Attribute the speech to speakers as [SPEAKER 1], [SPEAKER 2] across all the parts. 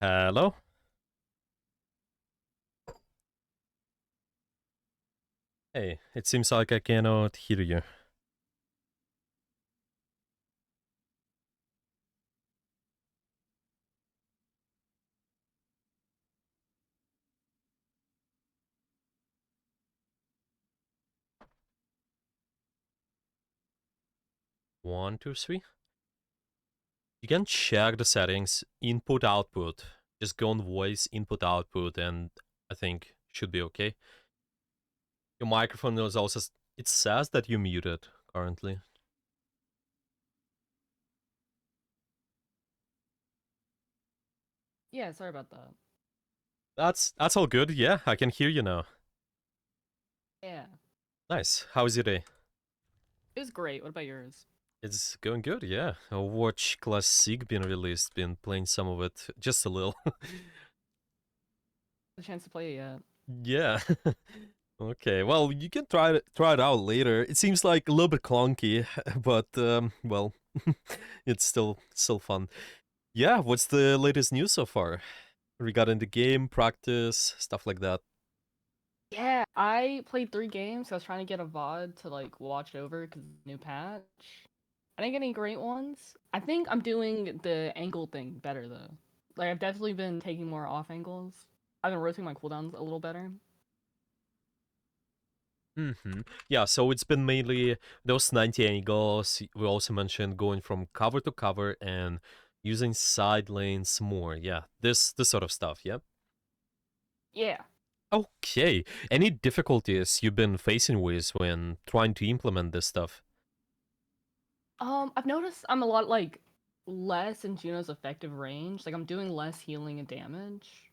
[SPEAKER 1] Hello? Hey, it seems like I cannot hear you. 1, 2, 3. You can check the settings, input output. Just go on voice, input output, and I think should be okay. Your microphone is also, it says that you're muted currently.
[SPEAKER 2] Yeah, sorry about that.
[SPEAKER 1] That's all good. Yeah, I can hear you now.
[SPEAKER 2] Yeah.
[SPEAKER 1] Nice. How is your day?
[SPEAKER 2] It was great. What about yours?
[SPEAKER 1] It's going good, yeah. Watch Classic being released, been playing some of it, just a little.
[SPEAKER 2] The chance to play it yet?
[SPEAKER 1] Yeah. Okay, well, you can try it out later. It seems like a little bit clunky, but well, it's still fun. Yeah, what's the latest news so far regarding the game, practice, stuff like that?
[SPEAKER 2] Yeah, I played 3 games. I was trying to get a VOD to like watch over because new patch. I didn't get any great ones. I think I'm doing the angle thing better though. Like I've definitely been taking more off angles. I've been rotating my cooldowns a little better.
[SPEAKER 1] Yeah, so it's been mainly those 90 angles. We also mentioned going from cover to cover and using side lanes more. Yeah, this sort of stuff. Yeah.
[SPEAKER 2] Yeah.
[SPEAKER 1] Okay. Any difficulties you've been facing with when trying to implement this stuff?
[SPEAKER 2] I've noticed I'm a lot like less in Juno's effective range. Like I'm doing less healing and damage.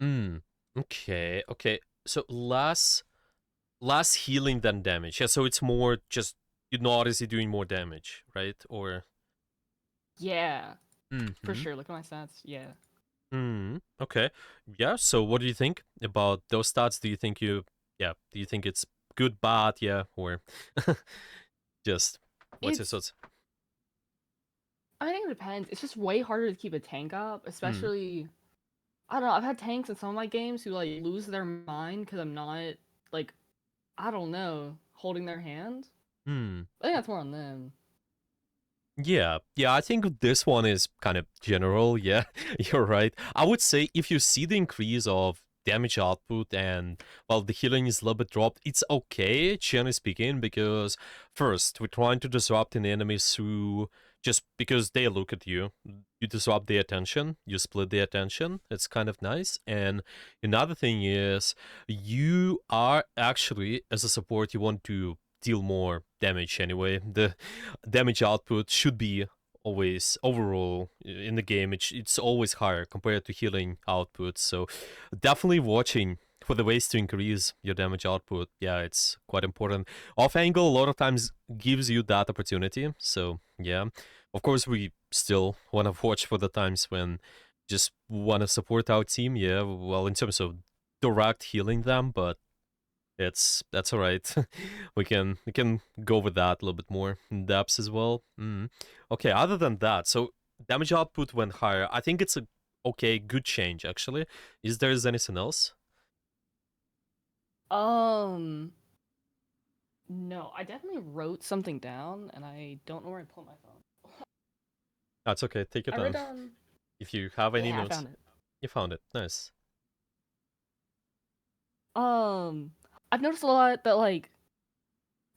[SPEAKER 1] Hmm. Okay. Okay. So less healing than damage. Yeah. So it's more just you notice you're doing more damage, right? Or.
[SPEAKER 2] Yeah, for
[SPEAKER 1] Hmm.
[SPEAKER 2] sure. Look at my stats. Yeah.
[SPEAKER 1] Hmm. Okay. Yeah. So what do you think about those stats? Do you think you? Yeah. Do you think it's good, bad? Yeah. Or just what's your
[SPEAKER 2] It's
[SPEAKER 1] thoughts?
[SPEAKER 2] I think it depends. It's just way harder to keep a tank up,
[SPEAKER 1] Hmm.
[SPEAKER 2] especially I don't know. I've had tanks in some of my games who like lose their mind because I'm not like I don't know holding their hand.
[SPEAKER 1] Hmm.
[SPEAKER 2] I think that's more on them.
[SPEAKER 1] Yeah, yeah, I think this one is kind of general. Yeah, you're right. I would say if you see the increase of damage output and, well, the healing is a little bit dropped, it's okay, generally speaking, because first, we're trying to disrupt an enemy through just because they look at you. You disrupt their attention, you split their attention. It's kind of nice. And another thing is, you are actually, as a support, you want to deal more damage anyway. The damage output should be always overall in the game it's always higher compared to healing output, so definitely watching for the ways to increase your damage output. Yeah, it's quite important. Off angle a lot of times gives you that opportunity, so yeah, of course we still want to watch for the times when just want to support our team, yeah, well, in terms of direct healing them, but that's all right. We can go with that a little bit more in depth as well. Okay. Other than that, so damage output went higher. I think it's a okay, good change actually. Is there anything else?
[SPEAKER 2] Um, no, I definitely wrote something down and I don't know where I put my phone.
[SPEAKER 1] That's okay. Take your
[SPEAKER 2] I wrote
[SPEAKER 1] time.
[SPEAKER 2] down.
[SPEAKER 1] If you have any
[SPEAKER 2] Yeah, I
[SPEAKER 1] notes,
[SPEAKER 2] found it.
[SPEAKER 1] you found it. Nice.
[SPEAKER 2] Um, I've noticed a lot that like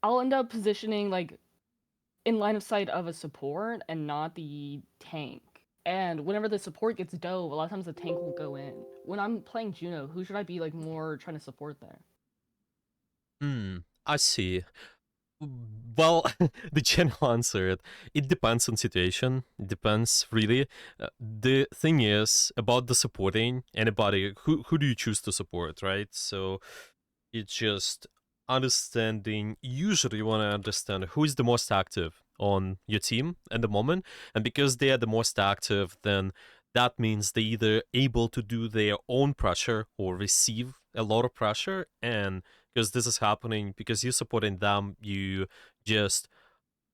[SPEAKER 2] I'll end up positioning like in line of sight of a support and not the tank. And whenever the support gets dove, a lot of times the tank will go in. When I'm playing Juno, who should I be like more trying to support there?
[SPEAKER 1] I see. Well, the general answer it depends on situation. It depends really. The thing is about the supporting anybody. Who do you choose to support, right? So it's just understanding. Usually, you want to understand who is the most active on your team at the moment, and because they are the most active, then that means they either able to do their own pressure or receive a lot of pressure, and because this is happening because you're supporting them, you just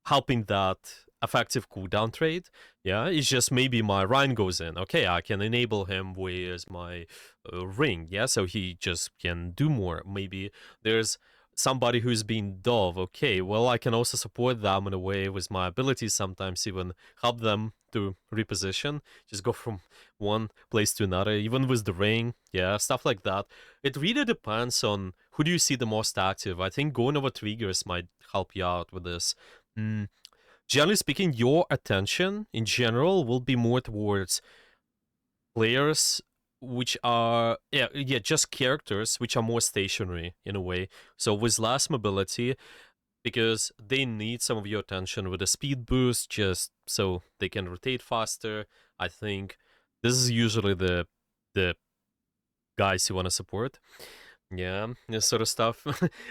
[SPEAKER 1] helping that effective cooldown trait. Yeah, it's just maybe my Ryan goes in. Okay, I can enable him with my ring. Yeah, so he just can do more. Maybe there's somebody who's been dove. Okay, well, I can also support them in a way with my abilities, sometimes even help them to reposition, just go from one place to another, even with the ring. Yeah, stuff like that. It really depends on who do you see the most active. I think going over triggers might help you out with this. Mm, Generally speaking, your attention in general will be more towards players which are just characters which are more stationary in a way. So with less mobility, because they need some of your attention with a speed boost just so they can rotate faster. I think this is usually the guys you want to support. Yeah, this sort of stuff.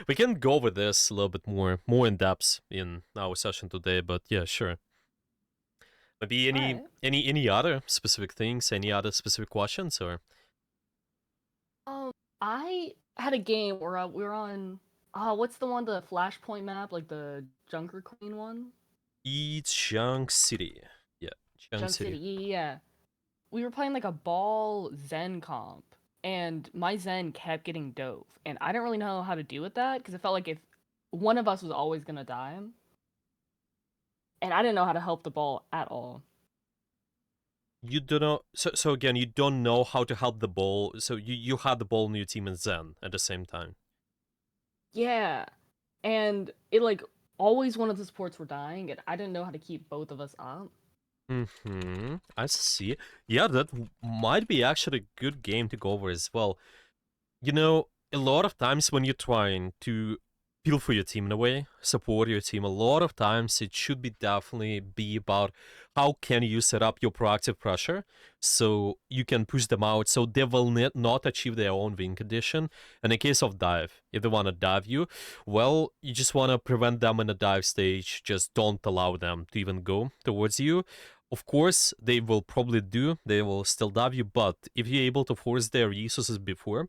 [SPEAKER 1] We can go over this a little bit more in depth in our session today, but yeah, sure. Maybe
[SPEAKER 2] All
[SPEAKER 1] any
[SPEAKER 2] right.
[SPEAKER 1] any any other specific things, any other specific questions, or
[SPEAKER 2] Um, I had a game where we were on. What's the one, the Flashpoint map, like the Junker Queen one?
[SPEAKER 1] Eat Junk City. Yeah, Junk
[SPEAKER 2] Junk City.
[SPEAKER 1] City.
[SPEAKER 2] Yeah. We were playing like a ball Zen comp, and my Zen kept getting dove, and I didn't really know how to deal with that because it felt like if one of us was always gonna die, and I didn't know how to help the ball at all.
[SPEAKER 1] You don't know. So again, you don't know how to help the ball. So you had the ball in your team and Zen at the same time.
[SPEAKER 2] Yeah, and it like always one of the supports were dying, and I didn't know how to keep both of us up.
[SPEAKER 1] I see. Yeah, that might be actually a good game to go over as well. You know, a lot of times when you're trying to feel for your team in a way, support your team, a lot of times it should be definitely be about how can you set up your proactive pressure so you can push them out so they will not achieve their own win condition. And in case of dive, if they want to dive you, well, you just want to prevent them in the dive stage. Just don't allow them to even go towards you. Of course, they will probably do, they will still dive you, but if you're able to force their resources before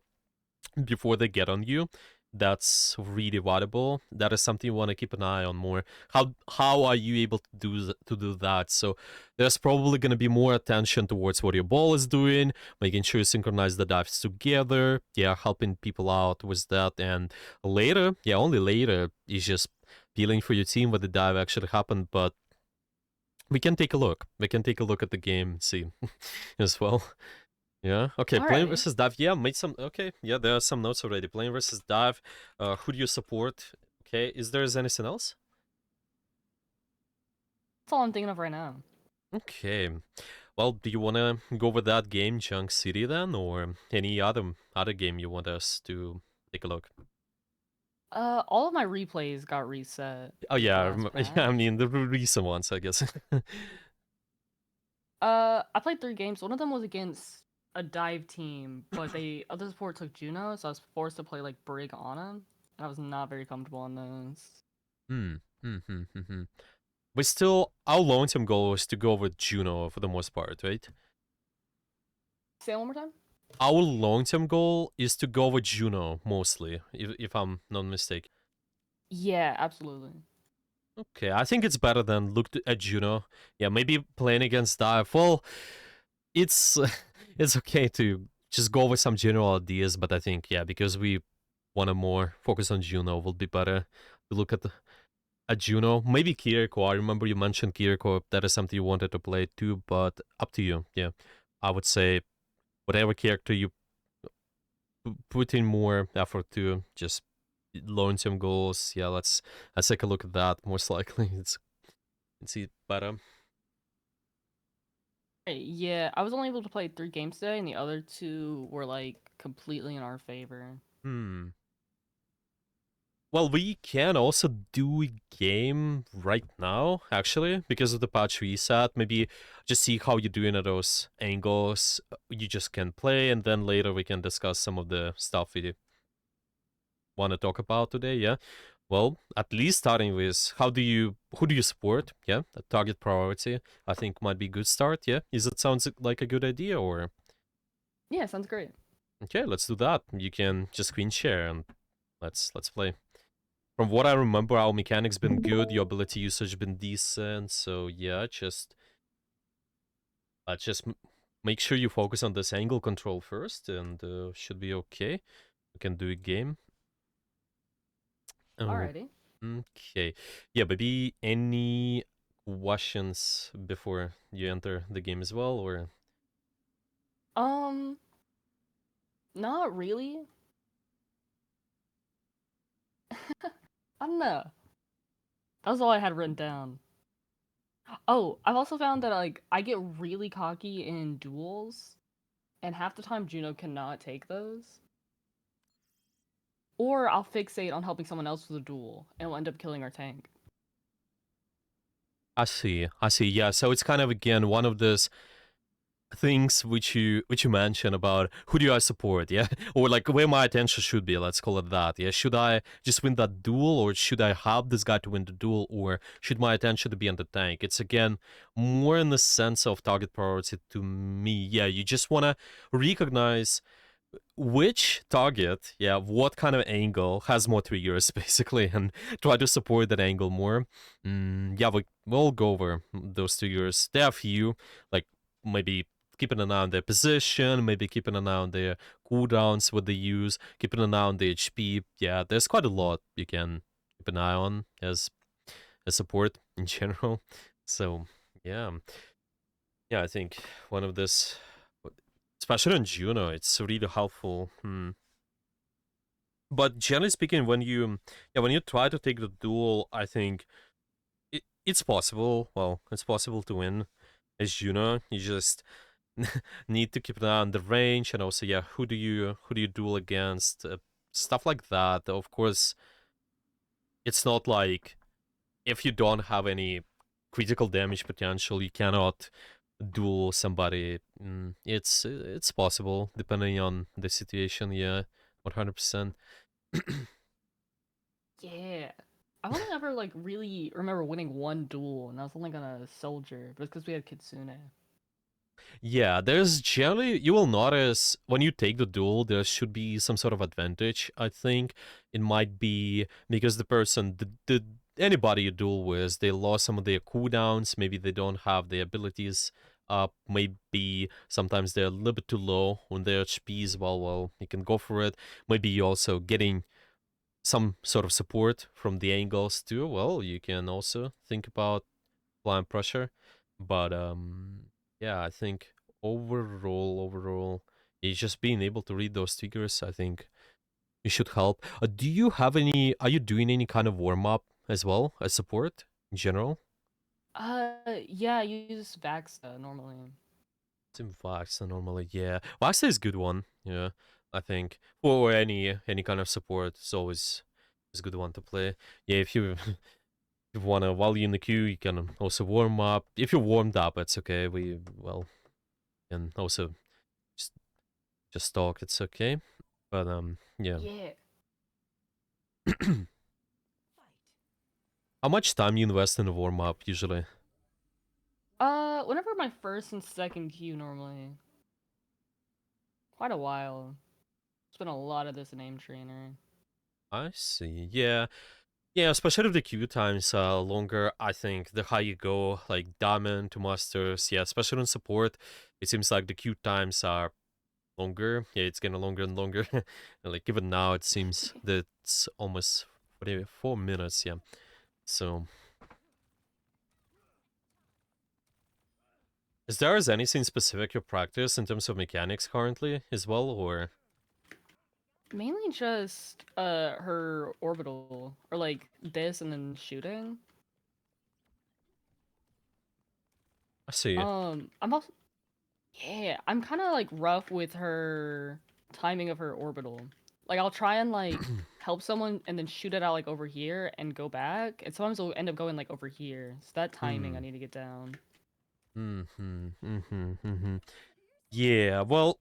[SPEAKER 1] they get on you, that's really valuable. That is something you want to keep an eye on more. How are you able to do that? So there's probably going to be more attention towards what your ball is doing, making sure you synchronize the dives together. Yeah, helping people out with that. And later, yeah, only later is just feeling for your team what the dive actually happened. But we can take a look. We can take a look at the game and see as well. Yeah. Okay. Playing
[SPEAKER 2] Alrighty,
[SPEAKER 1] versus Dive. Yeah. Made some. Okay. Yeah. There are some notes already. Playing versus Dive. Who do you support? Okay. Is there anything else?
[SPEAKER 2] that's all I'm thinking of right now.
[SPEAKER 1] Okay. Well, do you want to go over that game, Junk City, then, or any other game you want us to take a look?
[SPEAKER 2] All of my replays got reset
[SPEAKER 1] Oh
[SPEAKER 2] with the
[SPEAKER 1] yeah.
[SPEAKER 2] last
[SPEAKER 1] Yeah. I
[SPEAKER 2] patch.
[SPEAKER 1] mean the recent ones, I guess.
[SPEAKER 2] I played 3 games. One of them was against a dive team, but they other support took Juno, so I was forced to play like Brig on him, and I was not very comfortable on those.
[SPEAKER 1] Hmm. But still, our long-term goal is to go with Juno for the most part, right?
[SPEAKER 2] Say it one more time.
[SPEAKER 1] Our long-term goal is to go with Juno mostly, if I'm not mistaken.
[SPEAKER 2] Yeah, absolutely.
[SPEAKER 1] Okay, I think it's better than look at Juno. Yeah, maybe playing against Dive. Well, it's it's okay to just go with some general ideas, but I think yeah, because we want to more focus on Juno, will be better to look at Juno. Maybe Kiriko. I remember you mentioned Kiriko. That is something you wanted to play too, but up to you. Yeah, I would say whatever character you put in more effort to, just long-term goals. Yeah, let's take a look at that. Most likely, it's better.
[SPEAKER 2] Yeah, I was only able to play 3 games today, and the other 2 were like completely in our favor.
[SPEAKER 1] Hmm. Well, we can also do a game right now, actually, because of the patch reset. Maybe just see how you're doing at those angles. You just can play, and then later we can discuss some of the stuff we want to talk about today. Yeah. Well, at least starting with who do you support? Yeah, a target priority I think might be a good start. Yeah, is it sounds like a good idea or
[SPEAKER 2] Yeah, sounds great.
[SPEAKER 1] okay? Let's do that. You can just screen share and let's play. from what I remember, our mechanics been good, your ability usage been decent. So yeah, just make sure you focus on this angle control first, and should be okay. We can do a game. Oh,
[SPEAKER 2] Alrighty.
[SPEAKER 1] okay. Yeah, maybe any questions before you enter the game as well, or
[SPEAKER 2] Um, not really. I don't know. That was all I had written down. Oh, I've also found that like I get really cocky in duels, and half the time Juno cannot take those. Or I'll fixate on helping someone else with a duel, and it'll end up killing our tank.
[SPEAKER 1] I see, I see. Yeah, so it's kind of again one of those things which you mentioned about who do I support, yeah, or like where my attention should be. Let's call it that. Yeah, should I just win that duel, or should I help this guy to win the duel, or should my attention to be on the tank? It's again more in the sense of target priority to me. Yeah, you just want to recognize which target, yeah, what kind of angle has more triggers, basically, and try to support that angle more. Yeah, we'll go over those triggers. There are a few, like maybe keeping an eye on their position, maybe keeping an eye on their cooldowns, what they use, keeping an eye on the HP. Yeah, there's quite a lot you can keep an eye on as a support in general. So yeah, yeah, I think one of this, especially on Juno, it's really helpful. But generally speaking, when you try to take the duel, I think it's possible. Well, it's possible to win as Juno. You just need to keep an eye on the range, and also, yeah, who do you duel against? Stuff like that. Of course, it's not like if you don't have any critical damage potential, you cannot duel somebody. It's possible depending on the situation. Yeah, 100%.
[SPEAKER 2] Yeah. I've only ever like really remember winning one duel, and I was only on a soldier, but it's because we had Kitsune.
[SPEAKER 1] Yeah, there's generally, you will notice when you take the duel, there should be some sort of advantage. I think it might be because the person, anybody you duel with, they lost some of their cooldowns. Maybe they don't have the abilities up. Maybe sometimes they're a little bit too low on their HPs. Well, you can go for it. Maybe you're also getting some sort of support from the angles too. Well, you can also think about blind pressure. But yeah, I think overall, it's just being able to read those figures. I think it should help. Do you have any? Are you doing any kind of warm up as well as support in general?
[SPEAKER 2] Yeah, I use Vaxa normally.
[SPEAKER 1] In Vaxa normally, yeah. Vaxa is a good one. Yeah, I think for any kind of support, it's always is a good one to play. Yeah, if you if you wanna while you're in the queue, you can also warm up. If you're warmed up, it's okay. And also just just talk. It's okay. But yeah.
[SPEAKER 2] Yeah.
[SPEAKER 1] How much time you invest in a warm up usually?
[SPEAKER 2] Whenever my first and second queue normally. Quite a while. Spent a lot of this in aim trainer.
[SPEAKER 1] I see. Yeah. Yeah, especially if the queue times longer, I think the higher you go, like diamond to masters, yeah, especially on support, it seems like the queue times are longer. Yeah, it's getting longer and longer. And, like even now, it seems that it's almost 4 minutes. Yeah, so is anything specific you practice in terms of mechanics currently as well, or
[SPEAKER 2] Mainly just her orbital, or like this and then shooting.
[SPEAKER 1] I see.
[SPEAKER 2] I'm also yeah, I'm kind of like rough with her timing of her orbital. Like I'll try and like help someone and then shoot it out like over here and go back, and sometimes it'll end up going like over here. So that timing I
[SPEAKER 1] Hmm.
[SPEAKER 2] need to get down.
[SPEAKER 1] Yeah. Well,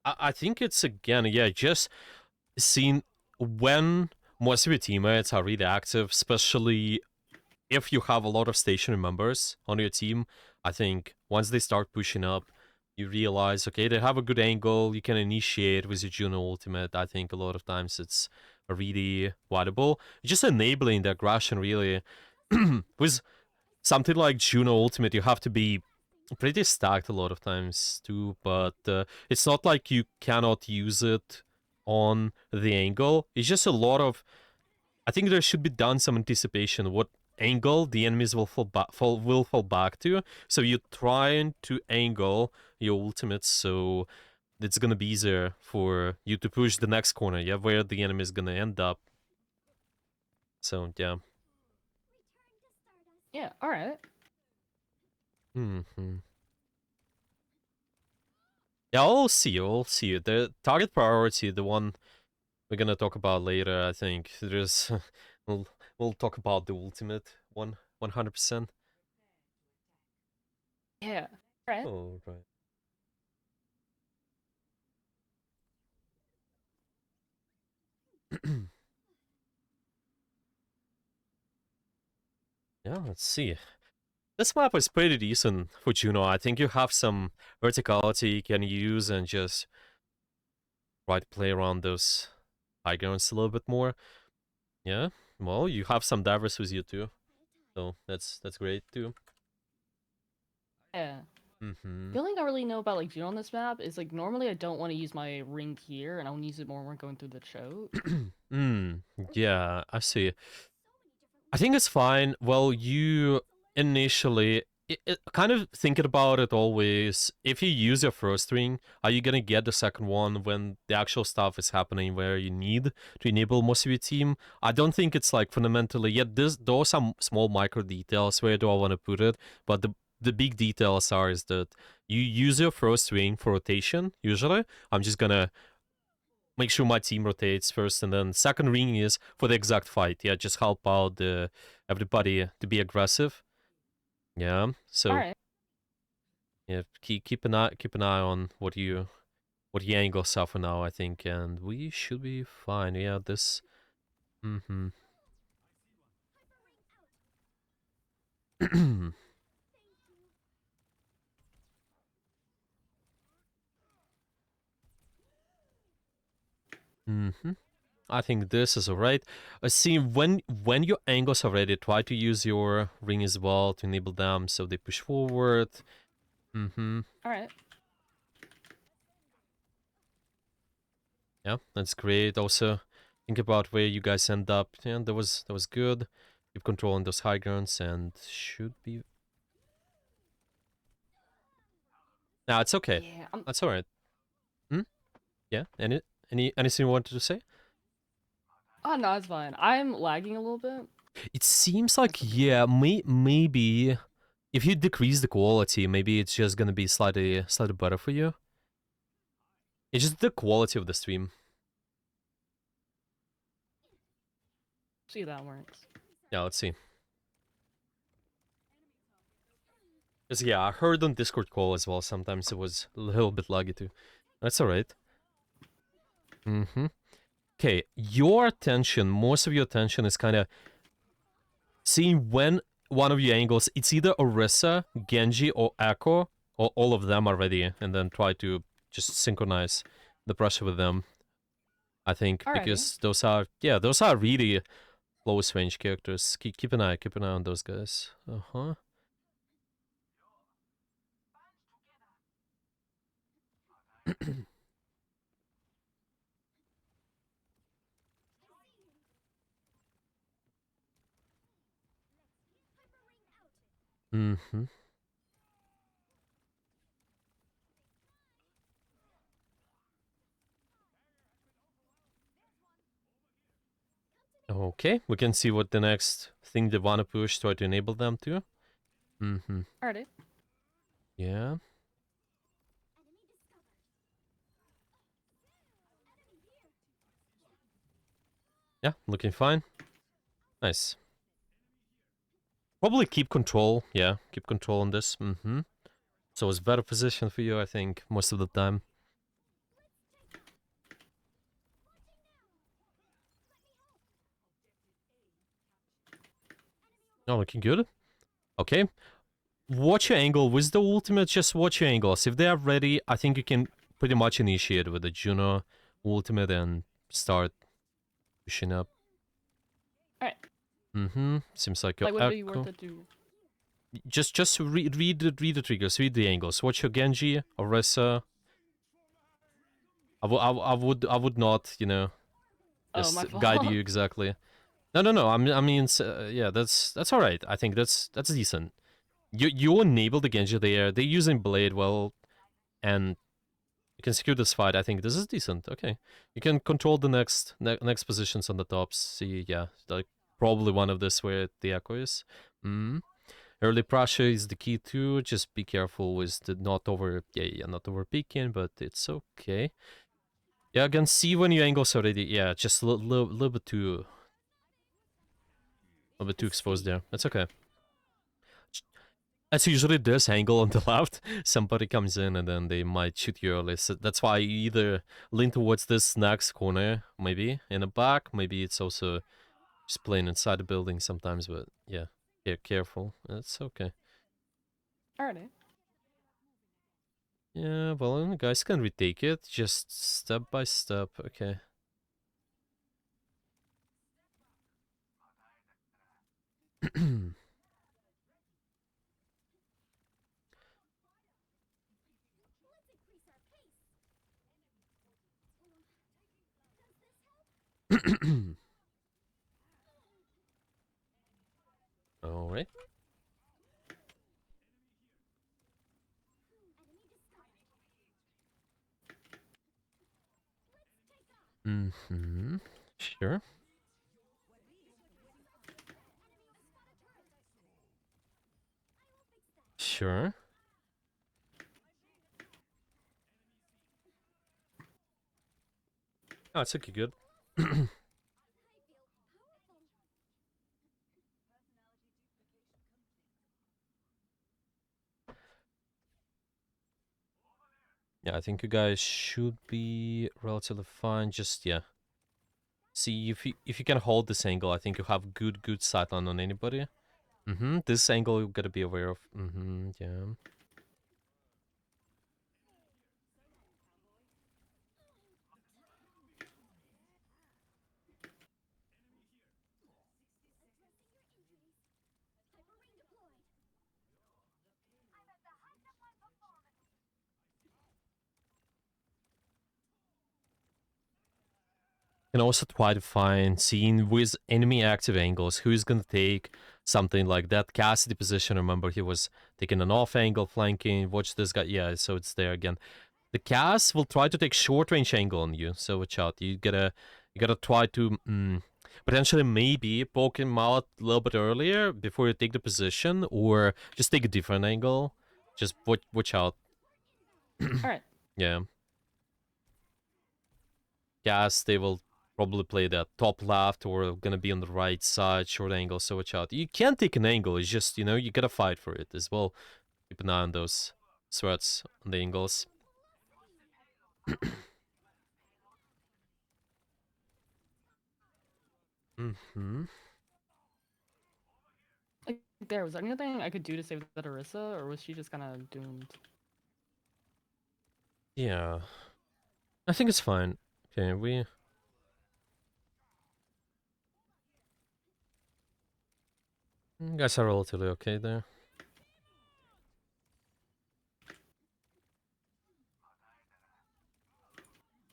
[SPEAKER 1] I think it's again, yeah, just seeing when most of your teammates are really active, especially if you have a lot of stationary members on your team. I think once they start pushing up, you realize, okay, they have a good angle. You can initiate with your Juno ultimate. I think a lot of times it's really valuable. Just enabling the aggression, really. With something like Juno Ultimate, you have to be pretty stacked a lot of times too, but it's not like you cannot use it on the angle. It's just a lot of... I think there should be done some anticipation what angle the enemies will fall back to. So you're trying to angle your ultimates so it's gonna be easier for you to push the next corner, yeah, where the enemy is gonna end up. So yeah.
[SPEAKER 2] Yeah, alright.
[SPEAKER 1] Mm-hmm. Yeah, I'll see you. I'll see you. The target priority, the one we're gonna talk about later, I think. There's we'll talk about the ultimate one 100%.
[SPEAKER 2] Yeah. Alright.
[SPEAKER 1] Oh right. Yeah, let's see. This map is pretty decent for Juno. I think you have some verticality you can use and just try to play around those high grounds a little bit more. Yeah, well, you have some divers with you too, so that's great too.
[SPEAKER 2] Yeah.
[SPEAKER 1] Mm-hmm.
[SPEAKER 2] The only thing I really know about like Juno on this map is like normally I don't want to use my ring here, and I'll use it more when we're going through the choke.
[SPEAKER 1] Yeah, I see. I think it's fine. Well, you initially kind of thinking about it always. If you use your first ring, are you gonna get the second one when the actual stuff is happening where you need to enable most of your team? I don't think it's like fundamentally. Yet those are some small micro details. Where do I want to put it? But the big details are is that you use your first ring for rotation. Usually, I'm just gonna make sure my team rotates first, and then second ring is for the exact fight. Yeah, just help out everybody to be aggressive. Yeah, so
[SPEAKER 2] Alright.
[SPEAKER 1] yeah, keep an eye on what you angles are for now, I think, and we should be fine. Yeah, this. Mm-hmm. mm-hmm. I think this is alright. See, when your angles are ready, try to use your ring as well to enable them so they push forward. Mm-hmm.
[SPEAKER 2] Alright.
[SPEAKER 1] Yeah, that's great. Also, think about where you guys end up. Yeah, that was good. Keep controlling those high grounds and should be. Nah, it's okay.
[SPEAKER 2] Yeah,
[SPEAKER 1] That's alright. Hmm? Yeah. Anything you wanted to say?
[SPEAKER 2] oh no, it's fine. I'm lagging a little bit.
[SPEAKER 1] It seems like
[SPEAKER 2] That's okay.
[SPEAKER 1] yeah, maybe if you decrease the quality, maybe it's just gonna be slightly better for you. It's just the quality of the stream.
[SPEAKER 2] See if that works.
[SPEAKER 1] Yeah, let's see. Cause yeah, I heard on Discord call as well. Sometimes it was a little bit laggy too. That's alright. Mm-hmm. Okay, your attention, most of your attention is kind of seeing when one of your angles, it's either Orisa, Genji, or Echo, or all of them are ready, and then try to just synchronize the pressure with them. I think,
[SPEAKER 2] Alrighty.
[SPEAKER 1] because those are really close range characters. Keep an eye on those guys. Uh-huh. Mm-hmm. Okay, we can see what the next thing they want to push, try to enable them to. Mm-hmm.
[SPEAKER 2] Alrighty.
[SPEAKER 1] Yeah. Yeah, looking fine. Nice. Probably keep control. Yeah, keep control on this. Mm-hmm. So it's better position for you, I think, most of the time. Oh, looking good. Okay. Watch your angle. With the ultimate, just watch your angles. If they are ready, I think you can pretty much initiate with the Juno ultimate and start. Pushing up.
[SPEAKER 2] Alright.
[SPEAKER 1] Seems like your
[SPEAKER 2] Like, would it be
[SPEAKER 1] echo.
[SPEAKER 2] worth it to...
[SPEAKER 1] Just read the triggers, read the angles. Watch your Genji, Orisa. I would not, you know,
[SPEAKER 2] Oh, my
[SPEAKER 1] just guide
[SPEAKER 2] fault.
[SPEAKER 1] you exactly. No. I mean, yeah, that's all right. I think that's decent. You enable the Genji there. They're using Blade well, and you can secure this fight. I think this is decent. Okay, you can control the next positions on the tops. See, yeah, like probably one of this where the echo is. Early pressure is the key too. Just be careful with the not over, not over peaking, but it's okay. Yeah, again, see when your angles already, yeah, just a little bit too, a bit too exposed there. That's okay. That's usually this angle on the left. Somebody comes in and then they might shoot you early. So that's why you either lean towards this next corner, maybe in the back. Maybe it's also just playing inside the building sometimes. But yeah, careful. It's okay.
[SPEAKER 2] Alrighty.
[SPEAKER 1] Yeah, well, you guys can retake it, just step by step, okay. Alright. Sure. Sure. Oh, it's okay, good. Yeah, I think you guys should be relatively fine. Just, yeah. See, if you can hold this angle, I think you have good sightline on anybody. This angle you gotta be aware of. Yeah. Can also try to find, seeing with enemy active angles, who's gonna take something like that Cassidy position. Remember, he was taking an off angle, flanking. Watch this guy. Yeah, so it's there again. The Cass will try to take short range angle on you, so watch out. You gotta try to potentially maybe poke him out a little bit earlier before you take the position, or just take a different angle. Just watch out.
[SPEAKER 2] Alright.
[SPEAKER 1] Yeah. Gas, they will probably play that top left or gonna be on the right side, short angle, so watch out. You can take an angle, it's just, you know, you gotta fight for it as well. Keep an eye on those threats on the angles.
[SPEAKER 2] Like, was there anything I could do to save that Orisa, or was she just kind of doomed?
[SPEAKER 1] Yeah. I think it's fine. Okay, you guys are relatively okay there.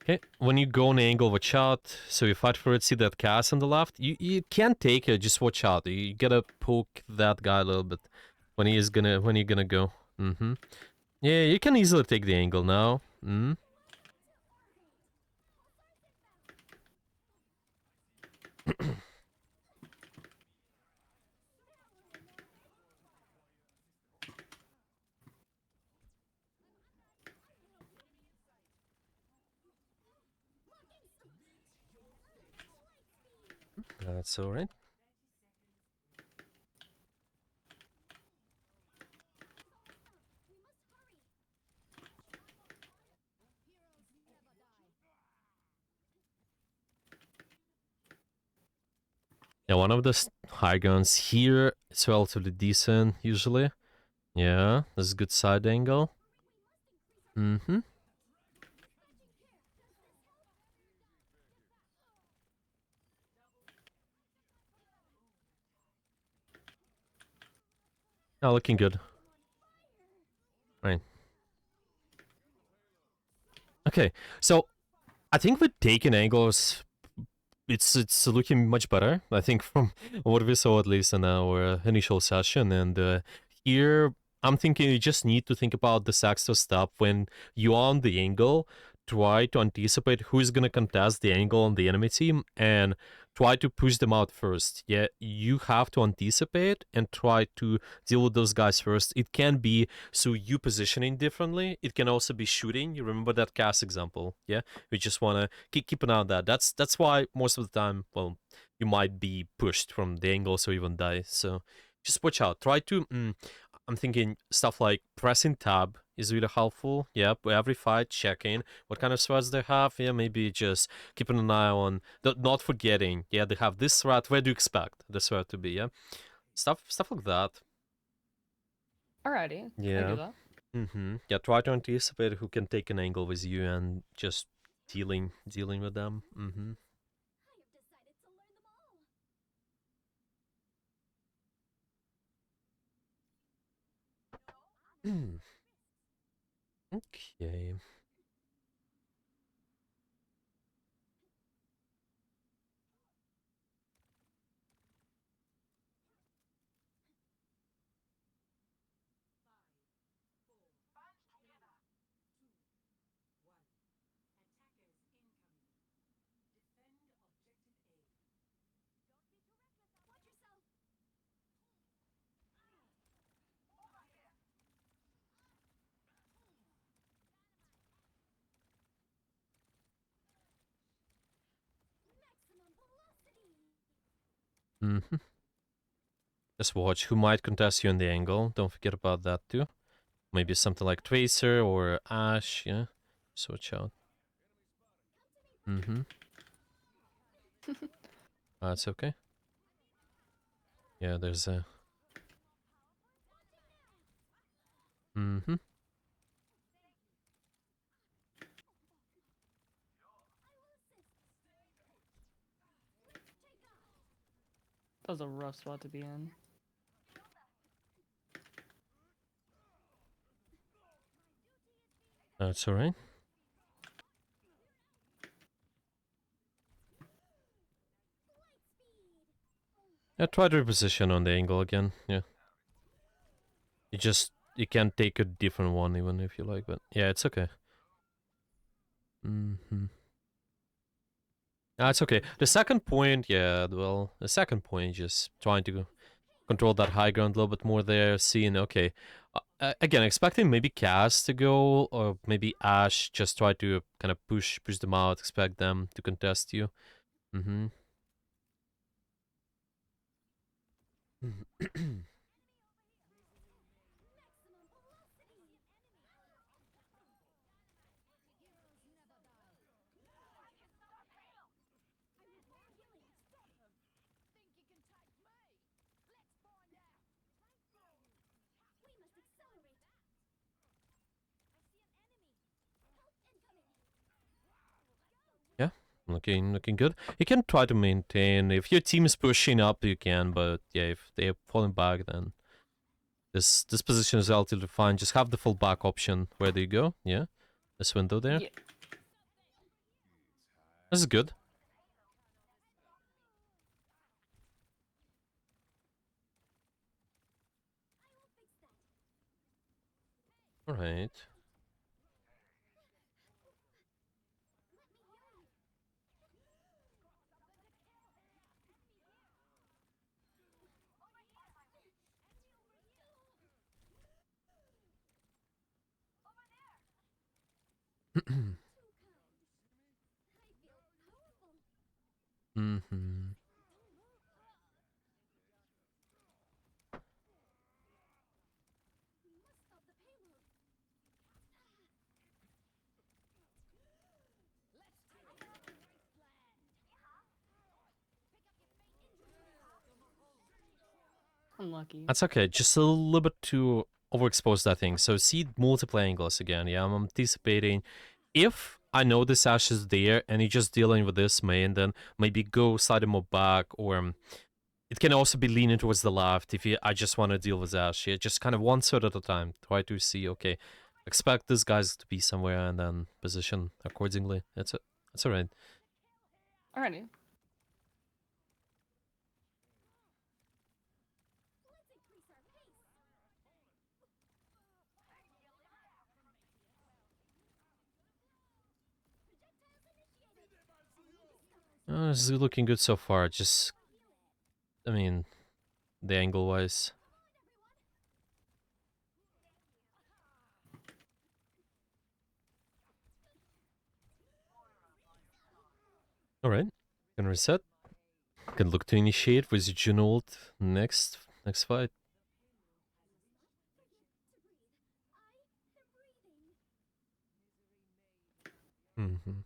[SPEAKER 1] Okay, when you go on an angle, watch out. So you fight for it, see that cast on the left. You can't take it, just watch out. You gotta poke that guy a little bit when you're gonna go. Yeah, you can easily take the angle now. That's alright. Yeah, one of the high guns here, it's relatively decent, usually. Yeah, this is a good side angle. Now looking good. Right. Okay, so I think with taking angles, it's looking much better. I think from what we saw at least in our initial session, and here I'm thinking you just need to think about the Saxto step when you're on the angle. Try to anticipate who's gonna contest the angle on the enemy team and try to push them out first. Yeah, you have to anticipate and try to deal with those guys first. It can be so you positioning differently. It can also be shooting. You remember that cast example? Yeah, we just wanna keep an eye on that. That's why most of the time, well, you might be pushed from the angles or even die. So just watch out. Try to. I'm thinking stuff like pressing tab is really helpful. Yeah, every fight, checking what kind of threats they have. Yeah, maybe just keeping an eye on, not forgetting. Yeah, they have this threat. Where do you expect the threat to be? Yeah, stuff like that.
[SPEAKER 2] Alrighty, I can
[SPEAKER 1] Yeah.
[SPEAKER 2] do that.
[SPEAKER 1] Yeah, try to anticipate who can take an angle with you and just dealing with them. Okay. Mm-hmm. Just watch who might contest you in the angle. Don't forget about that too. Maybe something like Tracer or Ash. Yeah, just watch out. That's okay. Yeah, there's a. Mm-hmm.
[SPEAKER 2] That was a rough spot to be in.
[SPEAKER 1] That's alright. Yeah, try to reposition on the angle again. Yeah. You can take a different one even if you like, but yeah, it's okay. It's okay. The second point, yeah, well, the second point, just trying to control that high ground a little bit more there, seeing, okay. Again, expecting maybe Cass to go, or maybe Ash, just try to kind of push them out, expect them to contest you. Yeah, looking good. You can try to maintain. If your team is pushing up, you can, but yeah, if they're falling back, then this position is relatively fine. Just have the full back option. Where do you go? Yeah, this window there.
[SPEAKER 2] Yeah.
[SPEAKER 1] This is good. All right. mm-hmm.
[SPEAKER 2] Unlucky.
[SPEAKER 1] That's okay. Just a little bit too overexposed, I think. So see multiple angles again. Yeah, I'm anticipating. If I know this Ash is there and you're just dealing with this main, then maybe go slightly more back or It can also be leaning towards the left if I just want to deal with Ash. Yeah, just kind of one third at a time. Try to see, okay, expect these guys to be somewhere and then position accordingly. That's it. That's alright.
[SPEAKER 2] Alrighty.
[SPEAKER 1] This is looking good so far. Just, I mean, the angle wise. Alright. Can reset. Can look to initiate with Juno ult next fight. Mm-hmm.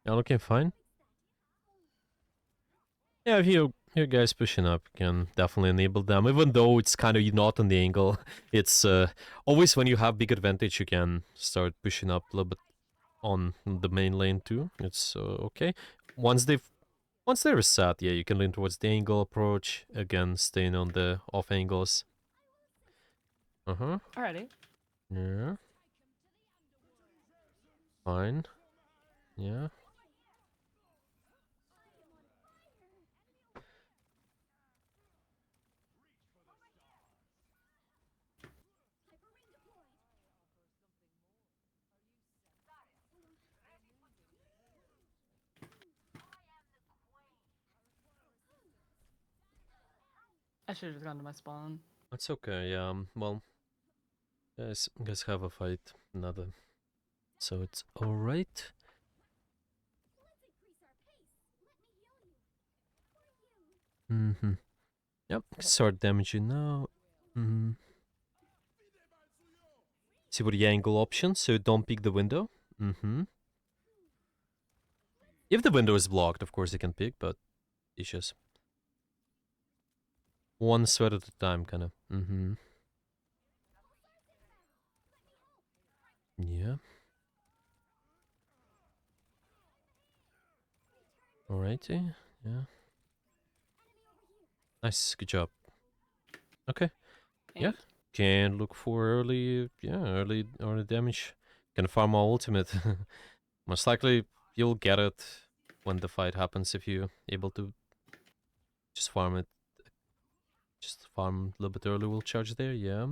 [SPEAKER 1] Yeah, looking fine. Yeah, if you guys pushing up, you can definitely enable them. Even though it's kind of not on the angle, it's always when you have big advantage, you can start pushing up a little bit on the main lane too. It's okay. Once they reset, yeah, you can lean towards the angle approach again, staying on the off angles.
[SPEAKER 2] Alrighty.
[SPEAKER 1] Yeah. Fine. Yeah.
[SPEAKER 2] I should have just gone to my spawn.
[SPEAKER 1] That's okay. Yeah. Well, guys have a fight. Another. So it's all right. Mm-hmm. Yep. Start damaging now. Mm-hmm. See what the angle option, so don't pick the window. Mm-hmm. If the window is blocked, of course you can pick, but it's just one sweat at a time, kind of. Mm-hmm. Yeah. Alrighty. Yeah. Nice. Good job. Okay. Yeah.
[SPEAKER 2] Thank
[SPEAKER 1] Can look for early, early damage. Can farm our ultimate. Most likely you'll get it when the fight happens if you're able to just farm it. Just farm a little bit early, we'll charge there, yeah.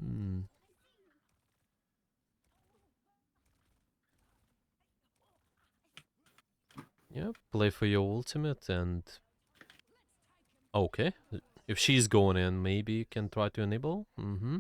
[SPEAKER 1] Hmm. Yeah, play for your ultimate and... Okay. If she's going in, maybe you can try to enable. Mm-hmm.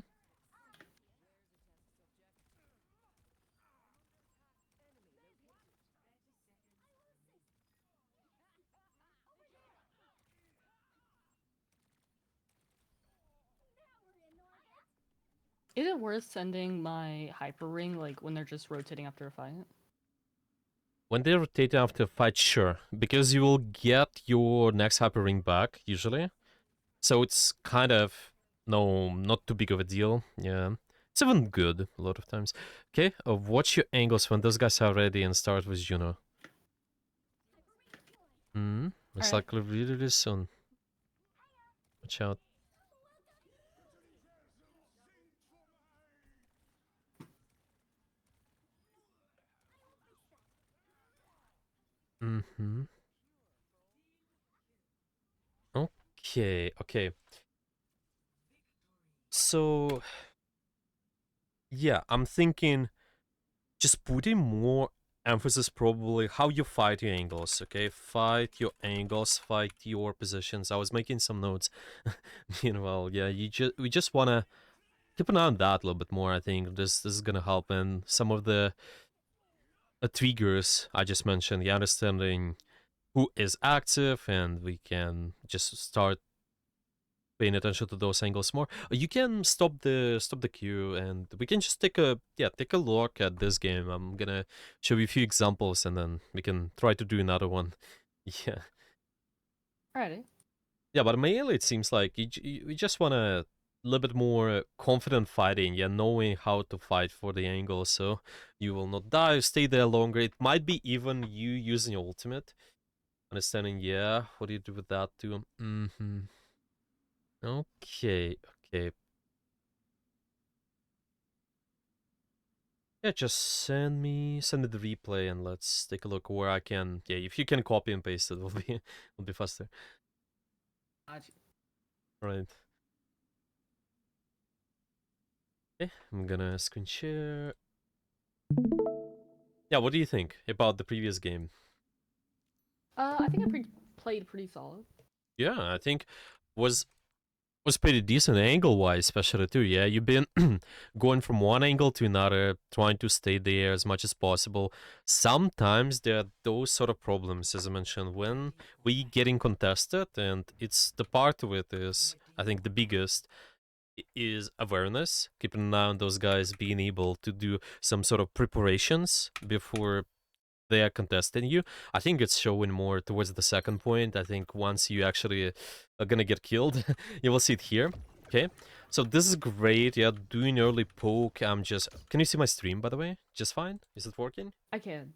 [SPEAKER 2] Is it worth sending my hyper ring like when they're just rotating after a fight?
[SPEAKER 1] When they rotate after a fight, sure. Because you will get your next hyper ring back, usually. So it's kind of not too big of a deal. Yeah, it's even good a lot of times. Okay, watch your angles when those guys are ready and start with Juno. Hmm. Most
[SPEAKER 2] Alright.
[SPEAKER 1] likely really soon. Watch out. Mm-hmm. Okay. So yeah, I'm thinking just putting more emphasis probably how you fight your angles, okay? Fight your angles, fight your positions. I was making some notes. Meanwhile, yeah, we just wanna keep an eye on that a little bit more. I think this is gonna help, and some of the triggers I just mentioned, yeah, understanding who is active, and we can just start paying attention to those angles more. You can stop the queue, and we can just take a look at this game. I'm gonna show you a few examples, and then we can try to do another one. Yeah,
[SPEAKER 2] Alrighty.
[SPEAKER 1] yeah, but mainly it seems like we just want a little bit more confident fighting, yeah, knowing how to fight for the angle, so you will not die, stay there longer. It might be even you using your ultimate, understanding. Yeah, what do you do with that too? Okay. Yeah, just send me the replay and let's take a look where I can. Yeah, if you can copy and paste it, will be faster.
[SPEAKER 2] Gotcha.
[SPEAKER 1] Right. Okay, I'm gonna screen share. Yeah, what do you think about the previous game?
[SPEAKER 2] I think played pretty solid.
[SPEAKER 1] Yeah, I think was was pretty decent angle wise, especially too. Yeah, you've been going from one angle to another, trying to stay there as much as possible. Sometimes there are those sort of problems, as I mentioned, when we getting contested, and it's the part of it is, I think, the biggest is awareness, keeping an eye on those guys, being able to do some sort of preparations before they are contesting you. I think it's showing more towards the second point. I think once you actually are gonna get killed, you will see it here. Okay, so this is great. Yeah, doing early poke. I'm just. Can you see my stream, by the way? Just fine. Is it working?
[SPEAKER 2] I can.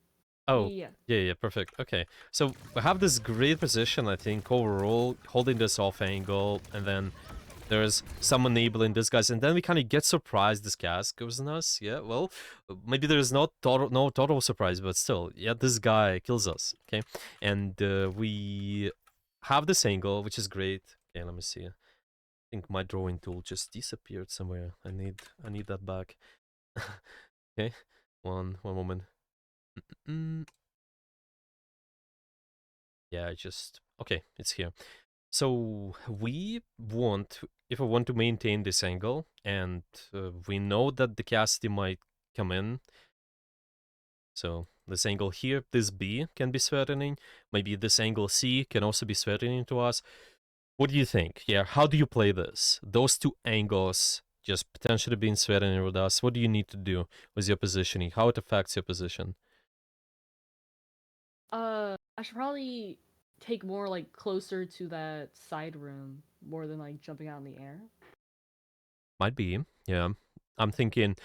[SPEAKER 1] Oh,
[SPEAKER 2] Yeah.
[SPEAKER 1] yeah, perfect. Okay, so we have this great position, I think, overall, holding this off angle, and then there's some enabling this guys, and then we kind of get surprised this cast goes on us. Yeah, well, maybe there's no total surprise, but still, yeah, this guy kills us. Okay, and we have this angle, which is great. Okay, let me see. I think my drawing tool just disappeared somewhere. I need that back. Okay, one moment. Mm, yeah, just okay. It's here. So we want, if we want to maintain this angle, and we know that the castity might come in. So this angle here, this B can be threatening. Maybe this angle C can also be threatening to us. What do you think? Yeah, how do you play this? Those two angles just potentially being threatening with us. What do you need to do with your positioning? How it affects your position?
[SPEAKER 2] I should probably take more like closer to that side room more than like jumping out in the air.
[SPEAKER 1] Might be, yeah. I'm thinking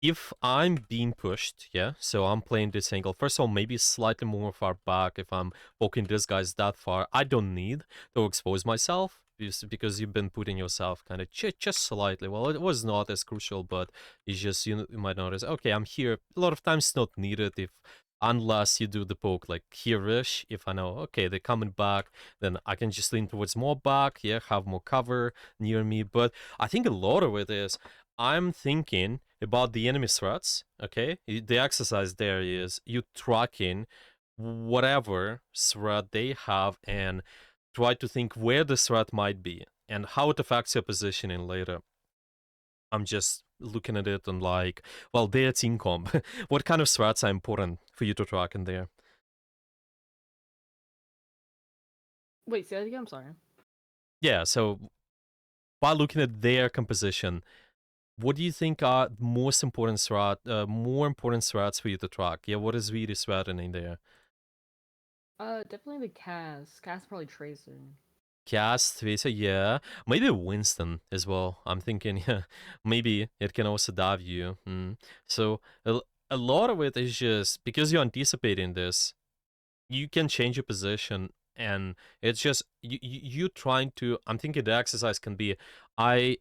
[SPEAKER 1] if I'm being pushed, yeah, so I'm playing this angle, first of all, maybe slightly more far back if I'm poking this guy's that far. I don't need to expose myself because you've been putting yourself kind of just slightly. Well, it was not as crucial, but it's just, you might notice, okay, I'm here. A lot of times it's not needed if unless you do the poke like here-ish. If I know, okay, they're coming back, then I can just lean towards more back, yeah, have more cover near me. But I think a lot of it is I'm thinking about the enemy threats, okay? The exercise there is you tracking whatever threat they have and try to think where the threat might be and how it affects your positioning later. I'm just looking at it and like, well, their team comp. What kind of threats are important for you to track in there?
[SPEAKER 2] Wait, say that again. I'm sorry.
[SPEAKER 1] Yeah, so by looking at their composition, what do you think are more important threats for you to track? Yeah, what is really threatening there?
[SPEAKER 2] Definitely the cast. Cast probably Tracer.
[SPEAKER 1] Cast, Tracer, yeah. Maybe Winston as well. I'm thinking, yeah, maybe it can also dive you. So a lot of it is just because you're anticipating this, you can change your position, and it's just you trying to. I'm thinking the exercise can be, I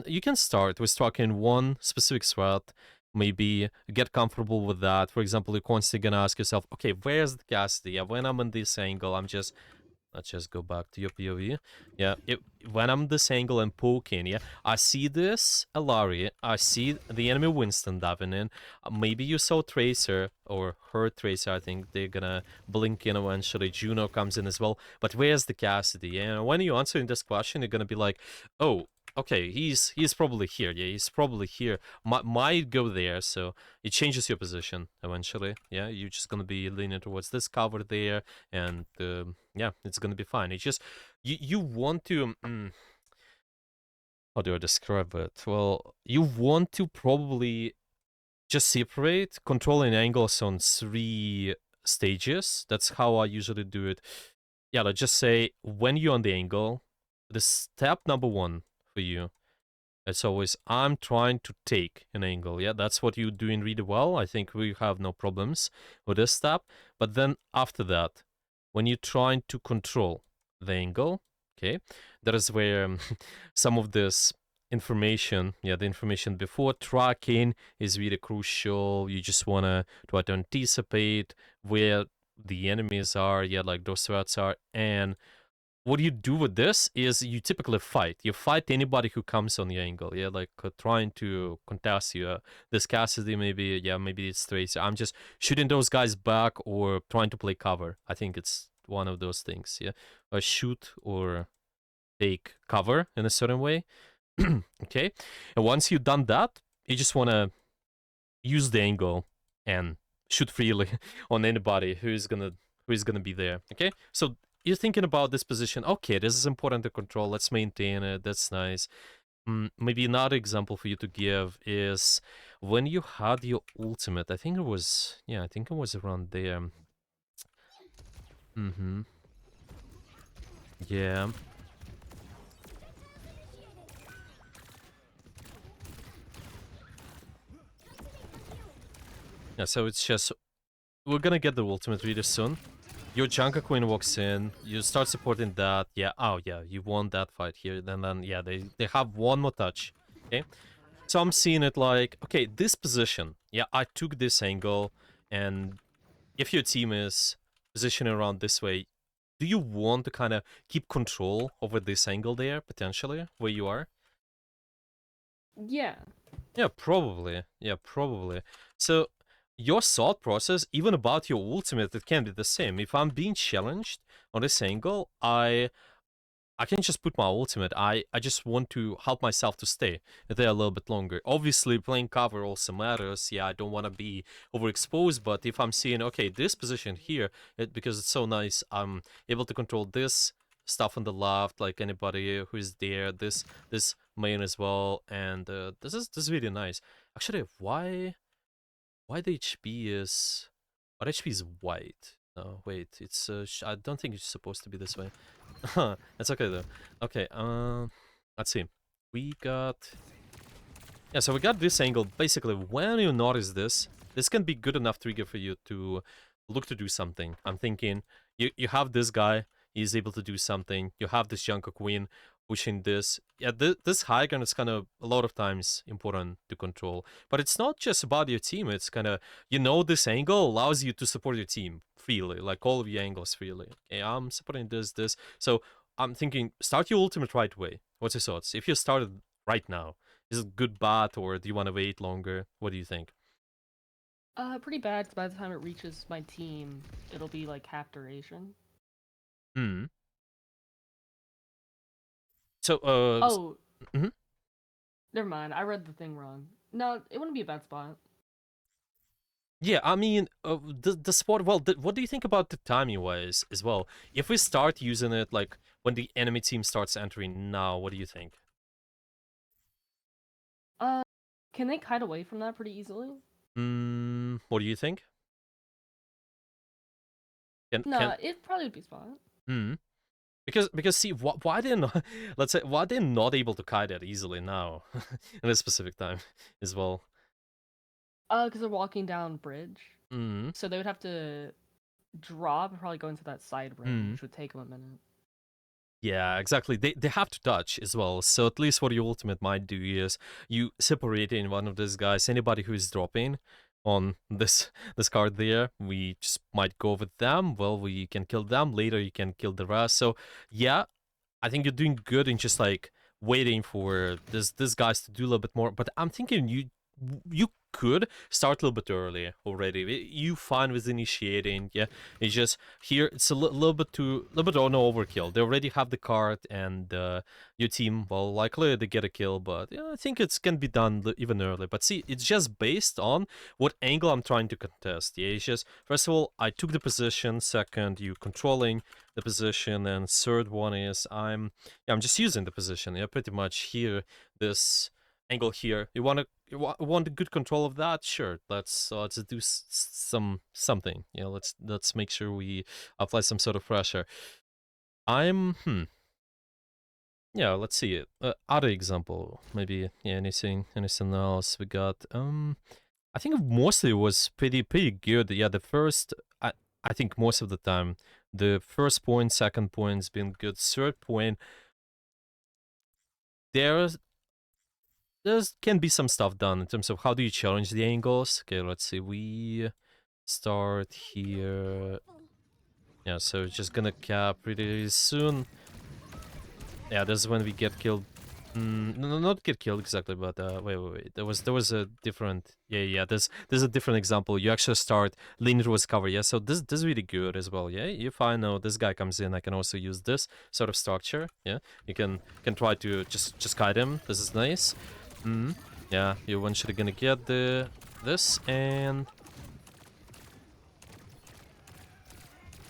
[SPEAKER 1] you can start with tracking one specific threat, maybe get comfortable with that. For example, you're constantly gonna ask yourself, okay, where's the cast? Yeah, when I'm in this angle, I'm just let's just go back to your POV. Yeah, when I'm this angle and poking, yeah, I see this Alari, I see the enemy Winston diving in. Maybe you saw Tracer or her Tracer. I think they're gonna blink in eventually. Juno comes in as well. But where's the Cassidy? And when you're answering this question, you're gonna be like, oh, okay, he's probably here. Yeah, he's probably here. Might go there, so it changes your position eventually. Yeah, you're just gonna be leaning towards this cover there, and yeah, it's gonna be fine. It's just you want to how do I describe it? Well, you want to probably just separate controlling angles on 3 stages. That's how I usually do it. Yeah, let's just say when you're on the angle, the step number 1 for you, it's always I'm trying to take an angle. Yeah, that's what you're doing really well. I think we have no problems with this step. But then after that, when you're trying to control the angle, okay, that is where some of this information, yeah, the information before tracking is really crucial. You just want to try to anticipate where the enemies are, yeah, like those threats are, and what you do with this is you typically fight. You fight anybody who comes on the angle, yeah, like trying to contest you. This Cassidy, maybe, yeah, maybe it's Tracer. I'm just shooting those guys back or trying to play cover. I think it's one of those things, yeah. Shoot or take cover in a certain way. Okay, and once you've done that, you just want to use the angle and shoot freely on anybody who's gonna be there. Okay, so you're thinking about this position. Okay, this is important to control. Let's maintain it. That's nice. Maybe another example for you to give is when you had your ultimate. I think it was, yeah, I think it was around there. Yeah. Yeah, so it's just we're gonna get the ultimate really soon. Your Junker Queen walks in, you start supporting that, yeah, oh yeah, you won that fight here, then yeah, they have one more touch, okay? So I'm seeing it like, okay, this position, yeah, I took this angle, and if your team is positioning around this way, do you want to kind of keep control over this angle there, potentially, where you are?
[SPEAKER 2] Yeah.
[SPEAKER 1] Yeah, probably. Yeah, probably. So your thought process, even about your ultimate, it can be the same. If I'm being challenged on this angle, I can just put my ultimate. I just want to help myself to stay there a little bit longer. Obviously, playing cover also matters. Yeah, I don't want to be overexposed, but if I'm seeing, okay, this position here, because it's so nice, I'm able to control this stuff on the left, like anybody who is there, this main as well, and this is really nice. Actually, why the HP is... What HP is white? No, wait, it's I don't think it's supposed to be this way. That's okay though. Okay, let's see. We got... Yeah, so we got this angle. Basically, when you notice this can be good enough trigger for you to look to do something. I'm thinking, you have this guy, he's able to do something. You have this Junker Queen pushing this. Yeah, this high ground is kind of a lot of times important to control. But it's not just about your team. It's kind of, this angle allows you to support your team freely, like all of your angles freely. Okay, I'm supporting this. So I'm thinking, start your ultimate right away. What's your thoughts? If you started right now, is it good, bad, or do you want to wait longer? What do you think?
[SPEAKER 2] Pretty bad, 'cause by the time it reaches my team, it'll be like half duration.
[SPEAKER 1] Hmm. So,
[SPEAKER 2] Oh,
[SPEAKER 1] mhm.
[SPEAKER 2] never mind. I read the thing wrong. No, it wouldn't be a bad spot.
[SPEAKER 1] Yeah, I mean, the spot. Well, what do you think about the timing wise as well? If we start using it like when the enemy team starts entering now, what do you think?
[SPEAKER 2] Uh, can they kite away from that pretty easily?
[SPEAKER 1] What do you think? Can
[SPEAKER 2] No, it probably would be spot.
[SPEAKER 1] hmm. Because see, why they're not, let's say, why they're not able to kite that easily now in a specific time as well.
[SPEAKER 2] Because they're walking down bridge,
[SPEAKER 1] Hmm.
[SPEAKER 2] so they would have to drop and probably go into that side ring,
[SPEAKER 1] Hmm.
[SPEAKER 2] which would take them a minute.
[SPEAKER 1] Yeah, exactly. They have to dodge as well. So at least what your ultimate might do is you separate in one of these guys, anybody who is dropping, on this card there. We just might go with them. Well, we can kill them later. You can kill the rest. So yeah, I think you're doing good in just like waiting for this guys to do a little bit more. But I'm thinking you could start a little bit early already. You fine with initiating, yeah. It's just here it's a little bit on overkill. They already have the card, and your team, well, likely they get a kill, but yeah, I think it's can be done even early. But see, it's just based on what angle I'm trying to contest. Yeah, it's just first of all I took the position. Second, you controlling the position, and third one is I'm just using the position. Yeah, pretty much here this angle here. You want a good control of that? Sure. Let's do something. Yeah, let's make sure we apply some sort of pressure. Yeah, let's see it. Other example, maybe yeah, anything else we got? I think mostly was pretty good. Yeah, the first I think most of the time the first point, second point's been good. Third point, there's can be some stuff done in terms of how do you challenge the angles. Okay, let's see. We start here. Yeah, so it's just gonna cap pretty soon. Yeah, this is when we get killed. No, not get killed exactly, but wait. There was a different. Yeah. There's a different example. You actually start leaning towards cover. Yeah, so this is really good as well. Yeah, if I know this guy comes in, I can also use this sort of structure. Yeah, you can try to just kite him. This is nice. Yeah, you're eventually gonna get this and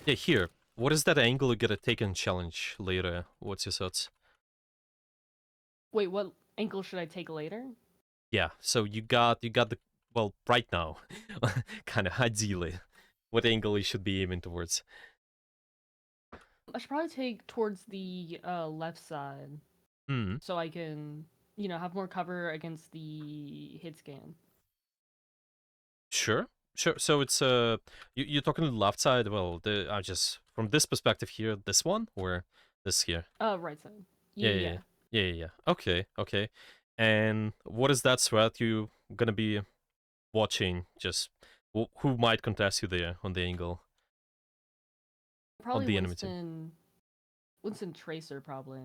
[SPEAKER 1] yeah, here. What is that angle you get a taken challenge later? What's your thoughts?
[SPEAKER 2] Wait, what ankle should I take later?
[SPEAKER 1] Yeah, so you got the well right now, kind of ideally, what angle you should be aiming towards.
[SPEAKER 2] I should probably take towards the left side
[SPEAKER 1] Hmm.
[SPEAKER 2] so I can, have more cover against the hit scan.
[SPEAKER 1] Sure. Sure. So it's you're talking to the left side. Well, I just from this perspective here, this one or this here.
[SPEAKER 2] Right side.
[SPEAKER 1] Yeah,
[SPEAKER 2] Yeah,
[SPEAKER 1] yeah,
[SPEAKER 2] yeah.
[SPEAKER 1] yeah. Okay, okay. And what is that threat you gonna be watching? Just who might contest you there on the angle on
[SPEAKER 2] Probably
[SPEAKER 1] the enemy team?
[SPEAKER 2] Winston Tracer, probably.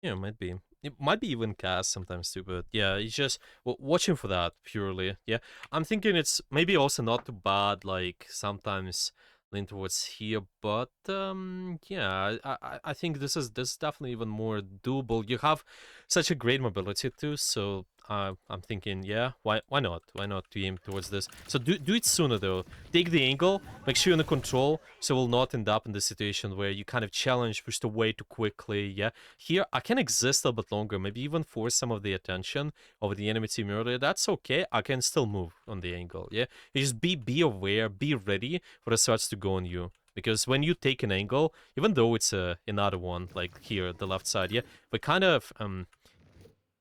[SPEAKER 1] Yeah, might be. It might be even cast sometimes too, but yeah, it's just watching for that purely. Yeah, I'm thinking it's maybe also not too bad. Like sometimes lean towards here, but yeah, I think this is definitely even more doable. You have such a great mobility too, so I'm thinking, yeah, why not? Why not to aim towards this? So do it sooner though. Take the angle, make sure you're in control, so we'll not end up in the situation where you kind of challenge pushed away too quickly. Yeah, here I can exist a little bit longer, maybe even force some of the attention of the enemy team earlier. That's okay. I can still move on the angle. Yeah, you just be aware, be ready for the shots to go on you. Because when you take an angle, even though it's another one like here, the left side, yeah, we're kind of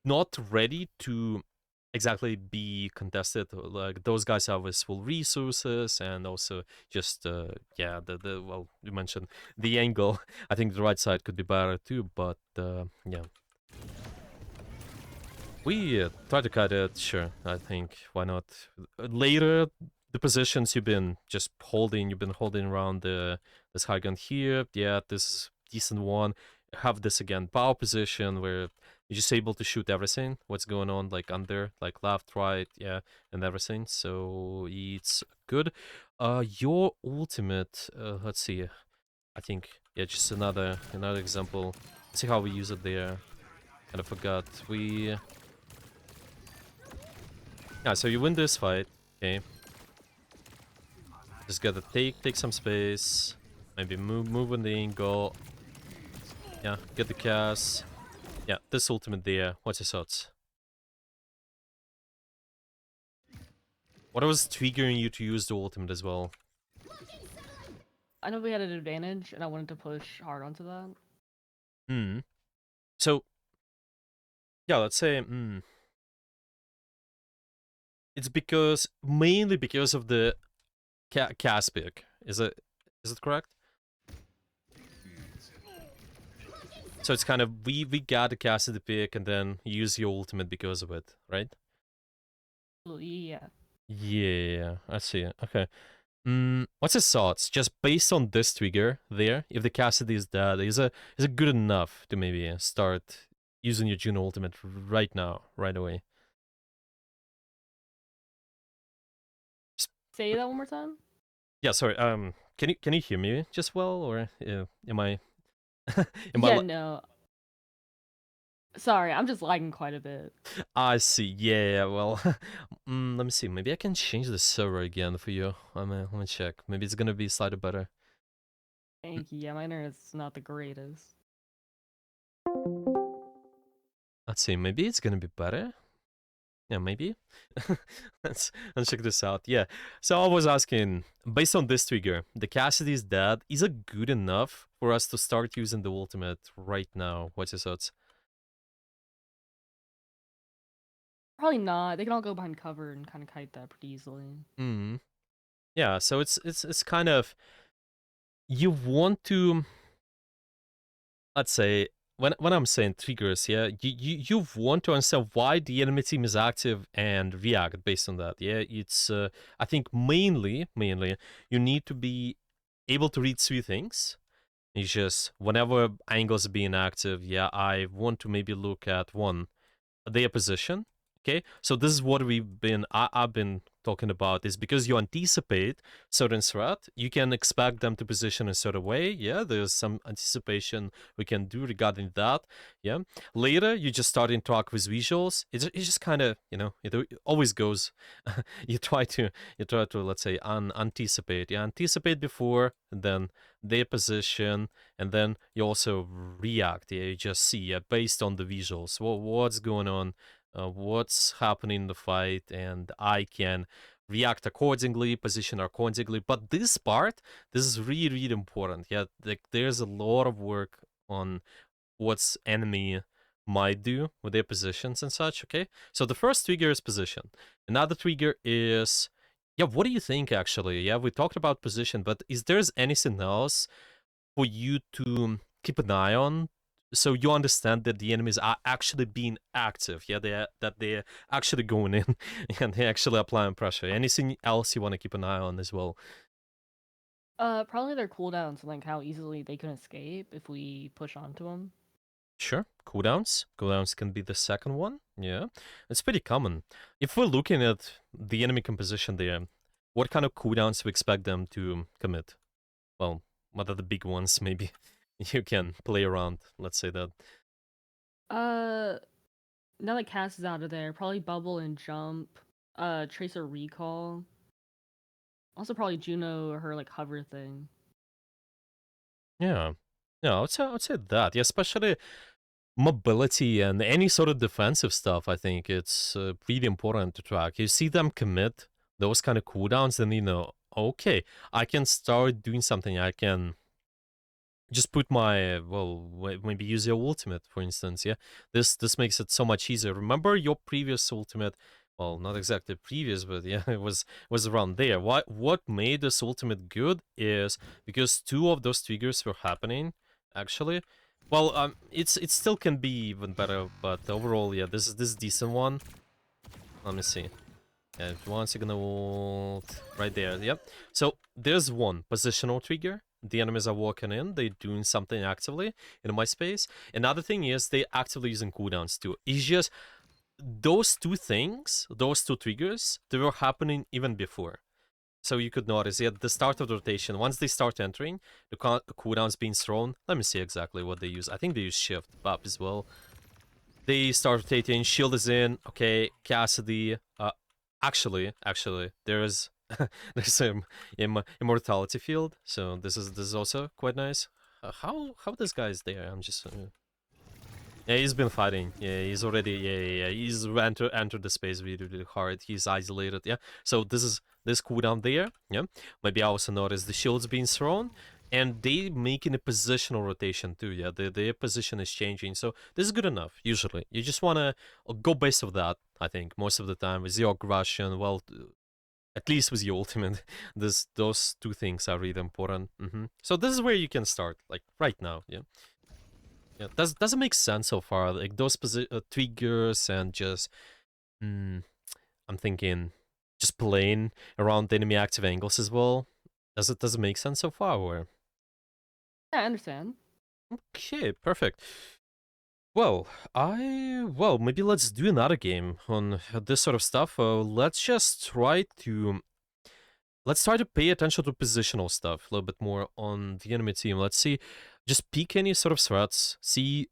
[SPEAKER 1] not ready to exactly be contested. Like those guys have his full resources, and also just yeah, the well, you mentioned the angle. I think the right side could be better too, but yeah, we try to cut it. Sure, I think why not later. The positions you've been holding around this high gun here. Yeah, this is decent one. Have this again power position where you're just able to shoot everything. What's going on like under, like left, right, yeah, and everything. So it's good. Your ultimate. Let's see. I think yeah, just another example. Let's see how we use it there. Kind of forgot. Yeah, so you win this fight. Okay. Just gotta take some space. Maybe move on the angle. Yeah, get the cast. Yeah, this ultimate there. What's your thoughts? What was triggering you to use the ultimate as well?
[SPEAKER 2] I know we had an advantage, and I wanted to push hard onto that.
[SPEAKER 1] Hmm. So yeah, let's say it's mainly because of the cast pick. Is it correct? So it's kind of we got the cast the pick and then use your ultimate because of it, right?
[SPEAKER 2] Yeah.
[SPEAKER 1] Yeah, I see it. Okay. What's his thoughts? Just based on this trigger there, if the Cassidy is dead, is it good enough to maybe start using your Juno ultimate right now, right away? S-
[SPEAKER 2] Say that one more time.
[SPEAKER 1] Yeah, sorry. Can you hear me just well, or am I am I?
[SPEAKER 2] Yeah, no. Sorry, I'm just lagging quite a bit.
[SPEAKER 1] I see. Yeah. Well, let me see. Maybe I can change the server again for you. Let me check. Maybe it's gonna be slightly better.
[SPEAKER 2] Thank you. Yeah, my internet's not the greatest.
[SPEAKER 1] Let's see. Maybe it's gonna be better. Yeah, maybe. Let's check this out. Yeah. So I was asking, based on this trigger, the Cassidy's dead. Is it good enough for us to start using the ultimate right now? What's your thoughts?
[SPEAKER 2] Probably not. They can all go behind cover and kind of kite that pretty easily.
[SPEAKER 1] Hmm. Yeah. So it's kind of, you want to, let's say, when I'm saying triggers, yeah, you want to understand why the enemy team is active and react based on that. Yeah, it's I think mainly you need to be able to read three things. It's just whenever angles being active, yeah, I want to maybe look at one, their position. Okay, so this is what I've been talking about, is because you anticipate certain threat, you can expect them to position in a certain way. Yeah, there's some anticipation we can do regarding that. Yeah, later you just start interact with visuals. It's just kind of, it always goes. you try to let's say anticipate. You anticipate before, and then their position, and then you also react. Yeah, you just see, yeah, based on the visuals, what's going on, what's happening in the fight, and I can react accordingly, position accordingly. But this part, this is really, really important. Yeah, like there's a lot of work on what's enemy might do with their positions and such. Okay, so the first trigger is position. Another trigger is, yeah, what do you think actually? Yeah, we talked about position, but is there's anything else for you to keep an eye on, so you understand that the enemies are actually being active? Yeah, they're actually going in and they're actually applying pressure. Anything else you want to keep an eye on as well?
[SPEAKER 2] Probably their cooldowns and like how easily they can escape if we push onto them.
[SPEAKER 1] Sure, cooldowns. Cooldowns can be the second one. Yeah, it's pretty common. If we're looking at the enemy composition there, what kind of cooldowns we expect them to commit? Well, what are the big ones? Maybe you can play around. Let's say that.
[SPEAKER 2] Uh, Now that Cass is out of there, probably bubble and jump. Tracer recall. Also probably Juno or her like hover thing.
[SPEAKER 1] Yeah, yeah. I would say that. Yeah, especially mobility and any sort of defensive stuff. I think it's really important to track. You see them commit those kind of cooldowns, then you know, okay, I can start doing something. I can just put my, well, maybe use your ultimate, for instance. Yeah, this makes it so much easier. Remember your previous ultimate? Well, not exactly previous, but yeah, it was around there. What made this ultimate good is because two of those triggers were happening actually. Well, it still can be even better, but overall, yeah, this is decent one. Let me see. Yeah, one second ult right there. Yep. So there's one positional trigger. The enemies are walking in, they're doing something actively in my space. Another thing is they actively using cooldowns too. It's just those two things, those two triggers, they were happening even before. So you could notice at the start of the rotation, once they start entering, the cooldowns being thrown. Let me see exactly what they use. I think they use shift up as well. They start rotating, shield is in. Okay, Cassidy. Actually, there's there's some immortality field, so this is also quite nice. How this guy is there? I'm just yeah, he's been fighting. Yeah, he's already, yeah. He's entered the space really, really hard. He's isolated. Yeah, so this cooldown there. Yeah, maybe I also noticed the shields being thrown, and they making a positional rotation too. Yeah, their position is changing. So this is good enough. Usually, you just wanna go based of that. I think most of the time with your aggression. Well, at least with your ultimate, those two things are really important. So this is where you can start, like right now. Yeah. Yeah, does it make sense so far? Like those triggers and just, I'm thinking, just playing around enemy active angles as well. Does it make sense so far? Or
[SPEAKER 2] Yeah, I understand.
[SPEAKER 1] okay, perfect. Well, maybe let's do another game on this sort of stuff. Let's try to pay attention to positional stuff a little bit more on the enemy team. Let's see, just pick any sort of threats, see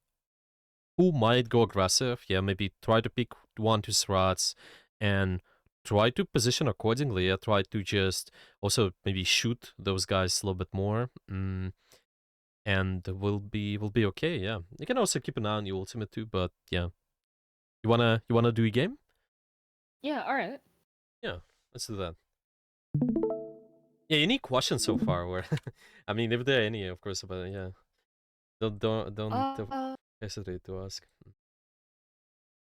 [SPEAKER 1] who might go aggressive. Yeah, maybe try to pick 1, 2 threats and try to position accordingly. Yeah, try to just also maybe shoot those guys a little bit more. And we'll be okay. Yeah, you can also keep an eye on your ultimate too. But yeah, you wanna do a game?
[SPEAKER 2] Yeah, all right.
[SPEAKER 1] Yeah, let's do that. Yeah, any questions so far? Or I mean, if there are any, of course. But yeah, don't
[SPEAKER 2] Uh,
[SPEAKER 1] hesitate to ask.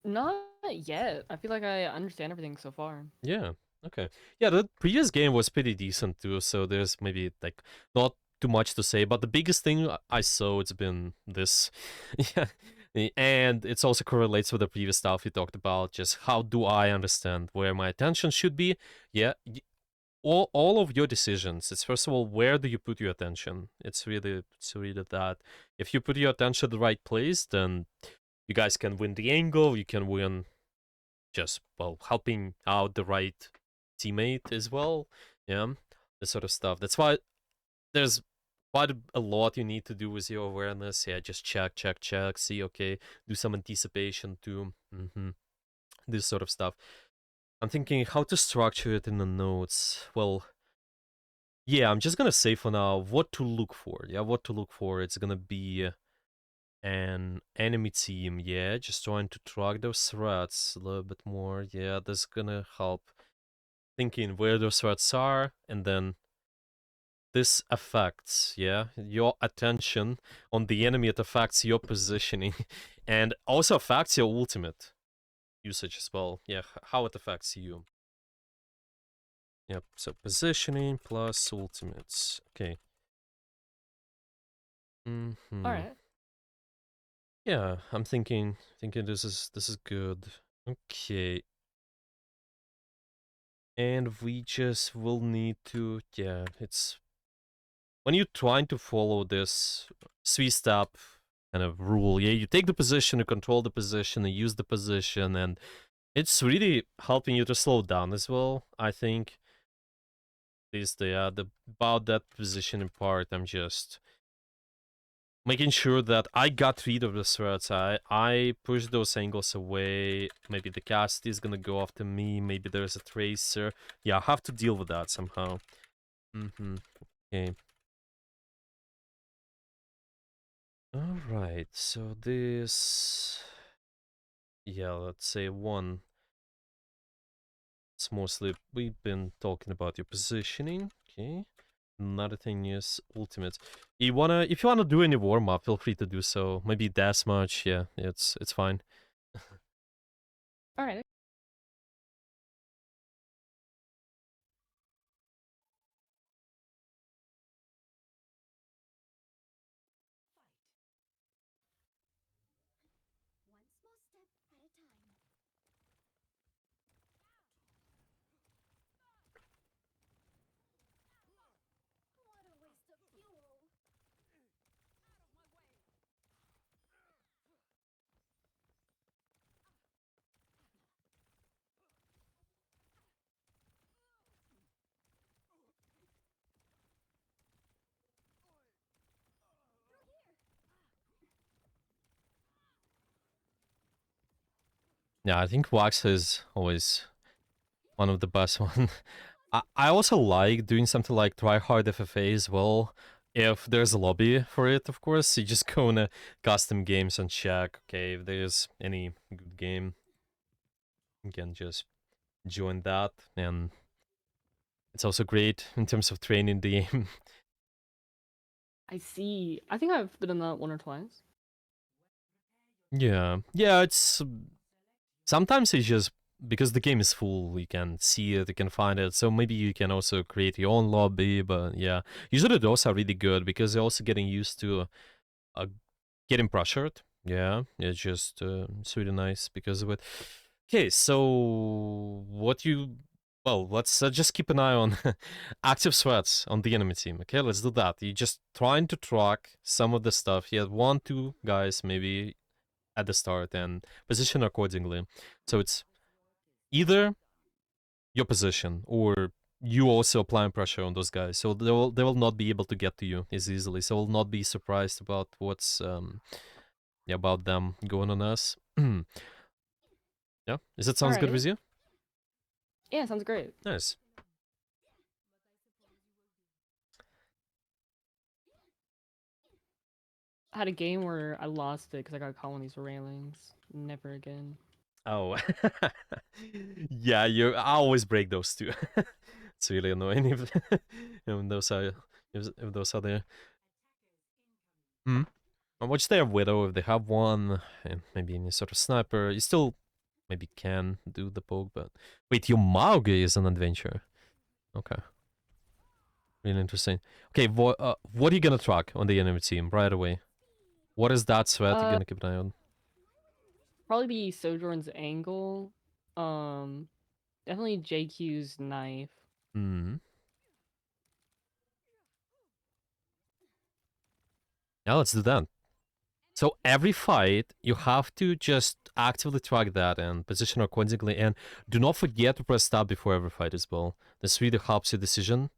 [SPEAKER 2] not yet. I feel like I understand everything so far.
[SPEAKER 1] Yeah. Okay. Yeah, the previous game was pretty decent too. So there's maybe like not too much to say. But the biggest thing I saw it's been this. Yeah. And it's also correlates with the previous stuff we talked about. Just how do I understand where my attention should be? Yeah. All of your decisions. It's first of all, where do you put your attention? It's really that. If you put your attention at the right place, then you guys can win the angle. You can win just helping out the right teammate as well. Yeah, this sort of stuff. That's why there's quite a lot you need to do with your awareness. Yeah, just check, see, okay, do some anticipation too. This sort of stuff. I'm thinking how to structure it in the notes. Well, yeah, I'm just gonna say for now what to look for. Yeah, what to look for. It's gonna be an enemy team. Yeah, just trying to track those threats a little bit more. Yeah, that's gonna help thinking where those threats are, and then this affects, yeah, your attention on the enemy. It affects your positioning, and also affects your ultimate usage as well. Yeah, how it affects you. Yep. So positioning plus ultimates. Okay.
[SPEAKER 2] All right.
[SPEAKER 1] Yeah, I'm thinking this is good. Okay. And we just will need to, yeah, it's when you're trying to follow this 3-step kind of rule, yeah, you take the position, you control the position, you use the position, and it's really helping you to slow down as well, I think. Is the about that positioning part, I'm just making sure that I got rid of the threats. I push those angles away. Maybe the cast is gonna go after me. Maybe there's a tracer. Yeah, I have to deal with that somehow. Okay. Alright, so this... Yeah, let's say 1. It's mostly... We've been talking about your positioning. Okay. Another thing is ultimates. If you wanna do any warm-up, feel free to do so. Maybe that much, yeah, it's fine.
[SPEAKER 2] All right.
[SPEAKER 1] Yeah, I think Wax is always one of the best one. I also like doing something like try hard FFA as well. If there's a lobby for it, of course, you just go in a custom games and check, okay, if there's any good game, you can just join that. And it's also great in terms of training the game.
[SPEAKER 2] I see. I think I've been in that one or twice.
[SPEAKER 1] Yeah. Yeah, it's sometimes it's just because the game is full, you can see it, you can find it. So maybe you can also create your own lobby. But yeah, usually those are really good because they're also getting used to getting pressured. Yeah, it's just it's really nice because of it. Okay, so what you Well, let's just keep an eye on active threats on the enemy team. Okay, let's do that. You're just trying to track some of the stuff. You had 1, 2 guys maybe at the start and position accordingly. So it's either your position or you also applying pressure on those guys. So they will not be able to get to you as easily. So we'll not be surprised about what's about them going on us. Yeah, does that sounds good
[SPEAKER 2] Alright.
[SPEAKER 1] with you?
[SPEAKER 2] Yeah, sounds great.
[SPEAKER 1] Nice.
[SPEAKER 2] I had a game where I lost it because I got caught on these railings. Never again.
[SPEAKER 1] Oh, yeah. I always break those too. It's really annoying if, if those are there. Hmm. And watch their widow if they have one, and maybe any sort of sniper. You still maybe can do the poke, but wait, your Mauge is an adventure. Okay, really interesting. Okay, what are you gonna track on the enemy team right away? What is that threat you're
[SPEAKER 2] Uh,
[SPEAKER 1] gonna keep an eye on?
[SPEAKER 2] Probably be Sojourn's angle. Um, Definitely JQ's knife.
[SPEAKER 1] Hmm. Yeah, let's do that. So every fight, you have to just actively track that and position accordingly. And do not forget to press tab before every fight as well. This really helps your decision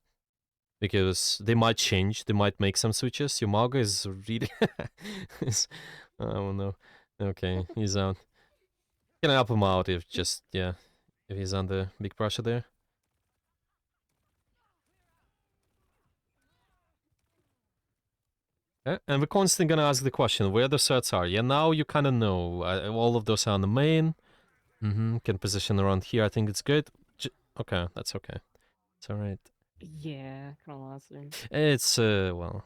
[SPEAKER 1] because they might change. They might make some switches. Your Maga is really... I don't know. Okay, he's out. Can I help him out if just, yeah, if he's under big pressure there? Okay. And we're constantly gonna ask the question where the certs are. Yeah, now you kind of know. All of those are on the main. Can position around here. I think it's good. Okay, that's okay. It's alright.
[SPEAKER 2] Yeah, kind of lost her.
[SPEAKER 1] It's, well,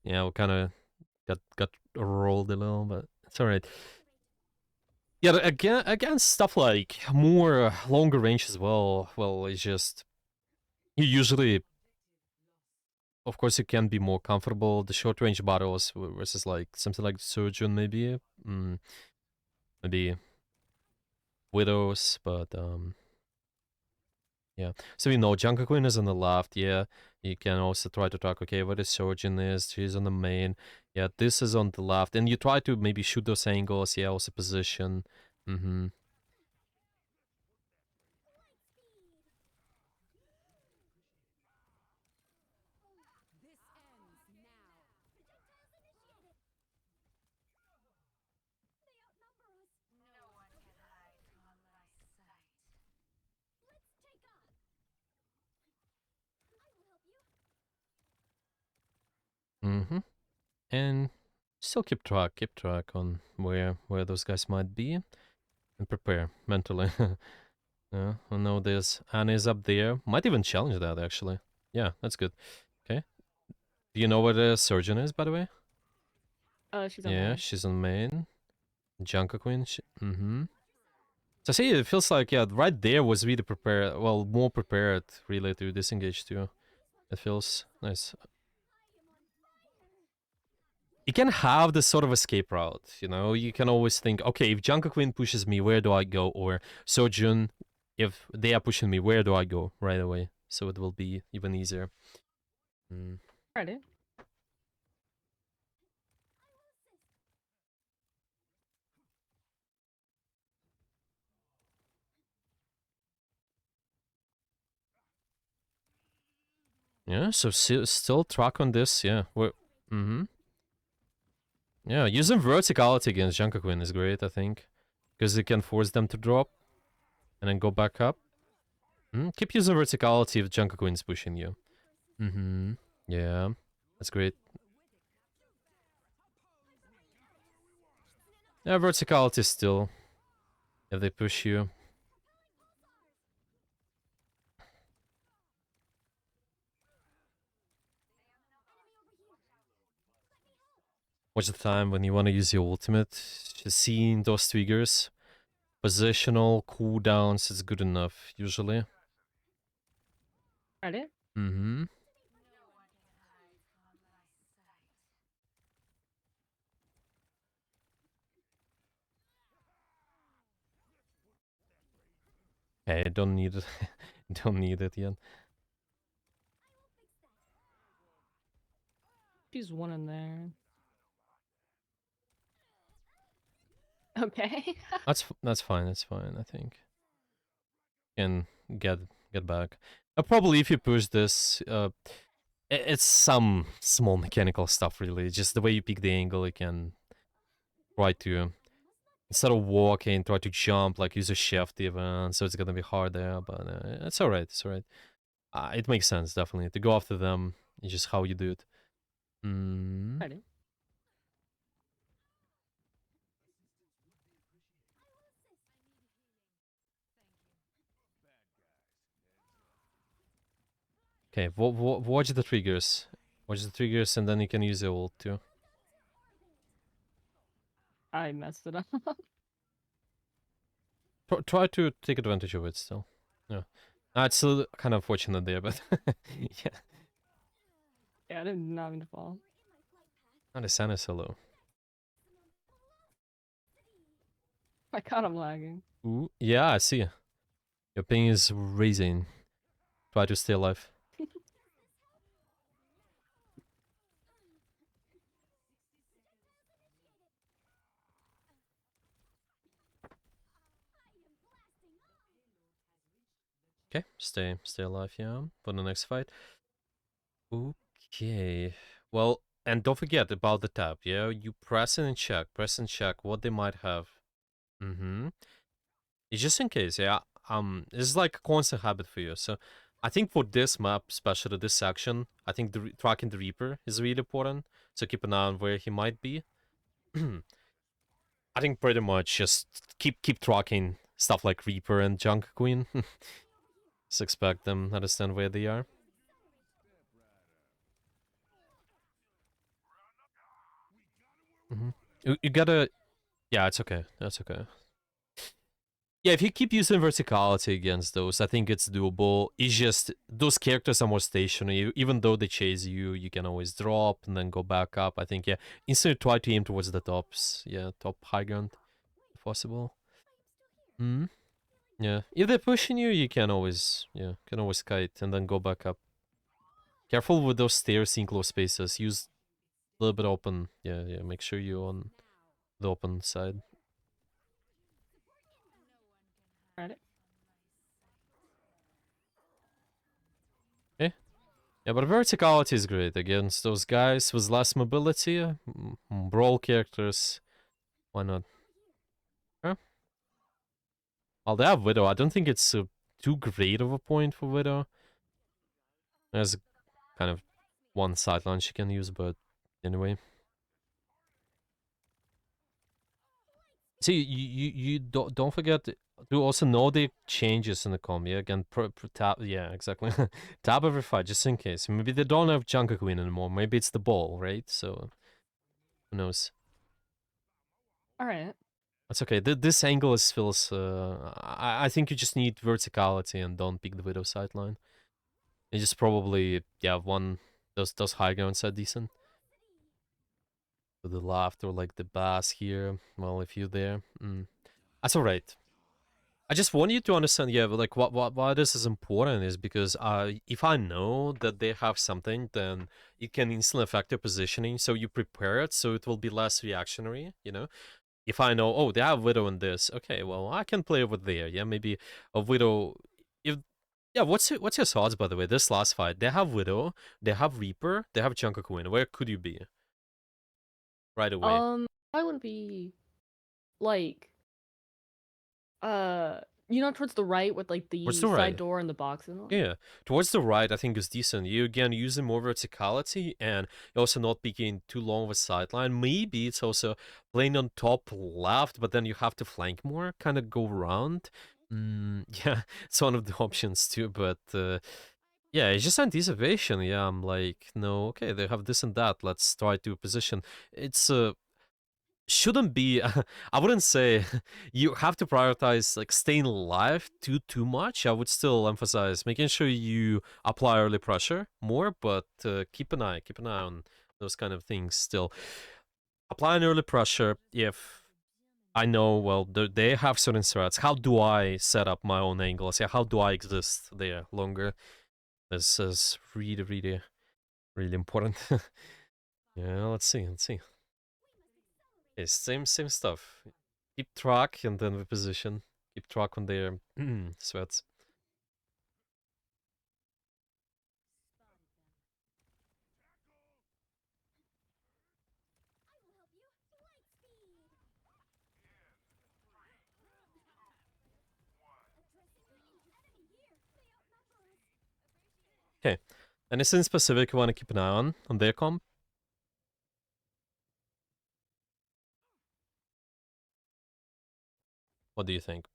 [SPEAKER 1] yeah, we kind of got rolled a little, but it's alright. Yeah, again, stuff like more longer range as well. Well, it's just you usually, of course, you can be more comfortable the short range battles versus like something like Surgeon maybe, maybe Widows, but yeah. So we know Junker Queen is on the left. Yeah, you can also try to talk. Okay, where the Surgeon is, she's on the main. Yeah, this is on the left, and you try to maybe shoot those angles. Yeah, also position. Mm-hmm. Mm-hmm. And still keep track on where those guys might be, and prepare mentally. Yeah, I know there's Annie's up there. Might even challenge that actually. Yeah, that's good. Okay. Do you know where the surgeon is, by the way?
[SPEAKER 2] She's on
[SPEAKER 1] Yeah,
[SPEAKER 2] main.
[SPEAKER 1] she's on main. Junker Queen. Mm-hmm. So see, it feels like yeah, right there was really prepared. Well, more prepared really to disengage too. It feels nice. You can have this sort of escape route, you know? You can always think, okay, if Junker Queen pushes me, where do I go? Or Sojun, if they are pushing me, where do I go right away? So it will be even easier. Mm.
[SPEAKER 2] Alrighty.
[SPEAKER 1] Yeah, so still track on this, yeah. Mm-hmm. Yeah, using verticality against Junker Queen is great, I think. Because it can force them to drop and then go back up. Keep using verticality if Junker Queen's pushing you. Mm-hmm. Yeah, that's great. Yeah, verticality still. If they push you. Watch the time when you want to use your ultimate. Just seeing those triggers. Positional cooldowns is good enough, usually.
[SPEAKER 2] Alrighty.
[SPEAKER 1] Mm-hmm. Okay, I don't need it. Don't need it yet.
[SPEAKER 2] She's one in there. Okay.
[SPEAKER 1] That's fine. That's fine. I think can get back. Probably if you push this, it's some small mechanical stuff really. Just the way you pick the angle, you can try to instead of walking, try to jump, like use a shift even. So it's gonna be hard there, but it's alright. It's alright. It makes sense definitely to go after them. It's just how you do it. Mm.
[SPEAKER 2] Ready.
[SPEAKER 1] Okay, watch the triggers. Watch the triggers, and then you can use the ult too.
[SPEAKER 2] I messed it up.
[SPEAKER 1] Try to take advantage of it still. Yeah. It's still kind of unfortunate there, but yeah.
[SPEAKER 2] Yeah, I did not mean to fall.
[SPEAKER 1] Not a Santa solo.
[SPEAKER 2] My god, I'm lagging.
[SPEAKER 1] Ooh, yeah, I see. Your ping is raising. Try to stay alive. Okay, stay alive, yeah, for the next fight. Okay. Well, and don't forget about the tab, yeah? You press and check what they might have. Mm-hmm. It's just in case, yeah. It's like a constant habit for you. So I think for this map, especially this section, I think tracking the Reaper is really important. So keep an eye on where he might be. I think pretty much just keep tracking stuff like Reaper and Junk Queen. Just expect them, understand where they are. You gotta... Yeah, it's okay. That's okay. Yeah, if you keep using verticality against those, I think it's doable. It's just those characters are more stationary. Even though they chase you, you can always drop and then go back up. I think, yeah, instead try to aim towards the tops. Yeah, top high ground, if possible. Hmm. Yeah, if they're pushing you, you can always, kite and then go back up. Careful with those stairs in close spaces. Use a little bit open. Yeah. Make sure you're on the open side.
[SPEAKER 2] Ready?
[SPEAKER 1] Okay. Yeah, but verticality is great against those guys with less mobility. Brawl characters. Why not? Okay. Well, they have Widow. I don't think it's too great of a point for Widow. There's kind of one sideline she can use, but anyway. See, you don't forget to also know the changes in the comp. Yeah, again, tap. Yeah, exactly. Tap every fight just in case. Maybe they don't have Junker Queen anymore. Maybe it's the ball, right? So who knows?
[SPEAKER 2] All right.
[SPEAKER 1] That's okay. This angle is feels. I think you just need verticality and don't pick the Widow sideline. You just probably one those high grounds are decent. To the left or like the bass here. Well, if you're there, that's alright. I just want you to understand, yeah, but like why this is important is because if I know that they have something, then it can instantly affect your positioning. So you prepare it, so it will be less reactionary. You know, if I know, oh, they have Widow in this, okay, well, I can play over there. Yeah, maybe a Widow. If yeah, what's your thoughts by the way? This last fight, they have Widow, they have Reaper, they have Junker Queen. Where could you be right away?
[SPEAKER 2] I wouldn't be like towards the right with like
[SPEAKER 1] What's
[SPEAKER 2] the
[SPEAKER 1] the
[SPEAKER 2] side
[SPEAKER 1] right?
[SPEAKER 2] door and the box and all.
[SPEAKER 1] Yeah, towards the right, I think is decent. You again using more verticality and you're also not picking too long of a sideline. Maybe it's also playing on top left, but then you have to flank more, kind of go around. Yeah, it's one of the options too. But yeah, it's just anticipation. Yeah, I'm like, no, okay, they have this and that. Let's try to position. It's shouldn't be I wouldn't say you have to prioritize like staying alive too much. I would still emphasize making sure you apply early pressure more, but keep an eye on those kind of things still. Apply an early pressure if I know, well, they have certain strats. How do I set up my own angles? Yeah, how do I exist there longer? This is really, really, really important. Yeah, let's see, let's see. Okay, same stuff. Keep track and then reposition. Keep track on their sweats. Okay. Anything specific you want to keep an eye on their comp? What do you think?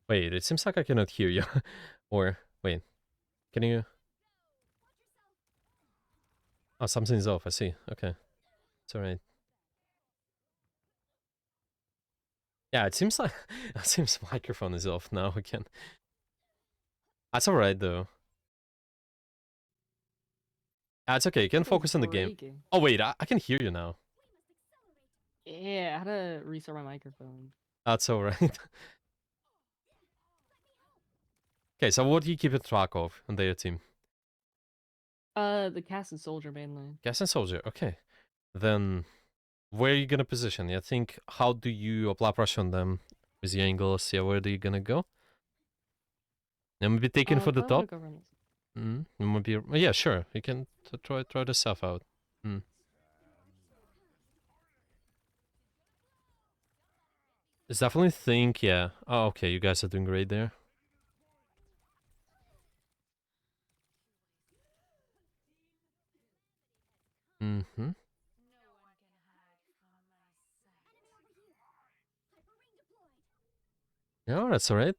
[SPEAKER 1] Wait, it seems like I cannot hear you. Or, wait, can you... Oh, something's off, I see. Okay. It's alright. Yeah, it seems like... it seems microphone is off now again. That's alright, though. It's okay, you can focus on the game.
[SPEAKER 2] Breaking.
[SPEAKER 1] Oh, wait, I can hear you now.
[SPEAKER 2] Yeah, I had to restart my microphone.
[SPEAKER 1] That's alright. Okay, so what do you keep a track of on their team?
[SPEAKER 2] The cast and soldier mainly.
[SPEAKER 1] Gas and Soldier, okay. Then, where are you gonna position? I think, how do you apply pressure on them with the angles? Yeah, where are you gonna go? And maybe taking for the
[SPEAKER 2] Probably
[SPEAKER 1] top?
[SPEAKER 2] go run this.
[SPEAKER 1] Maybe, yeah, sure. You can try the stuff out. It's definitely think, yeah. Oh, okay, you guys are doing great there. Mm-hmm. Yeah, that's alright.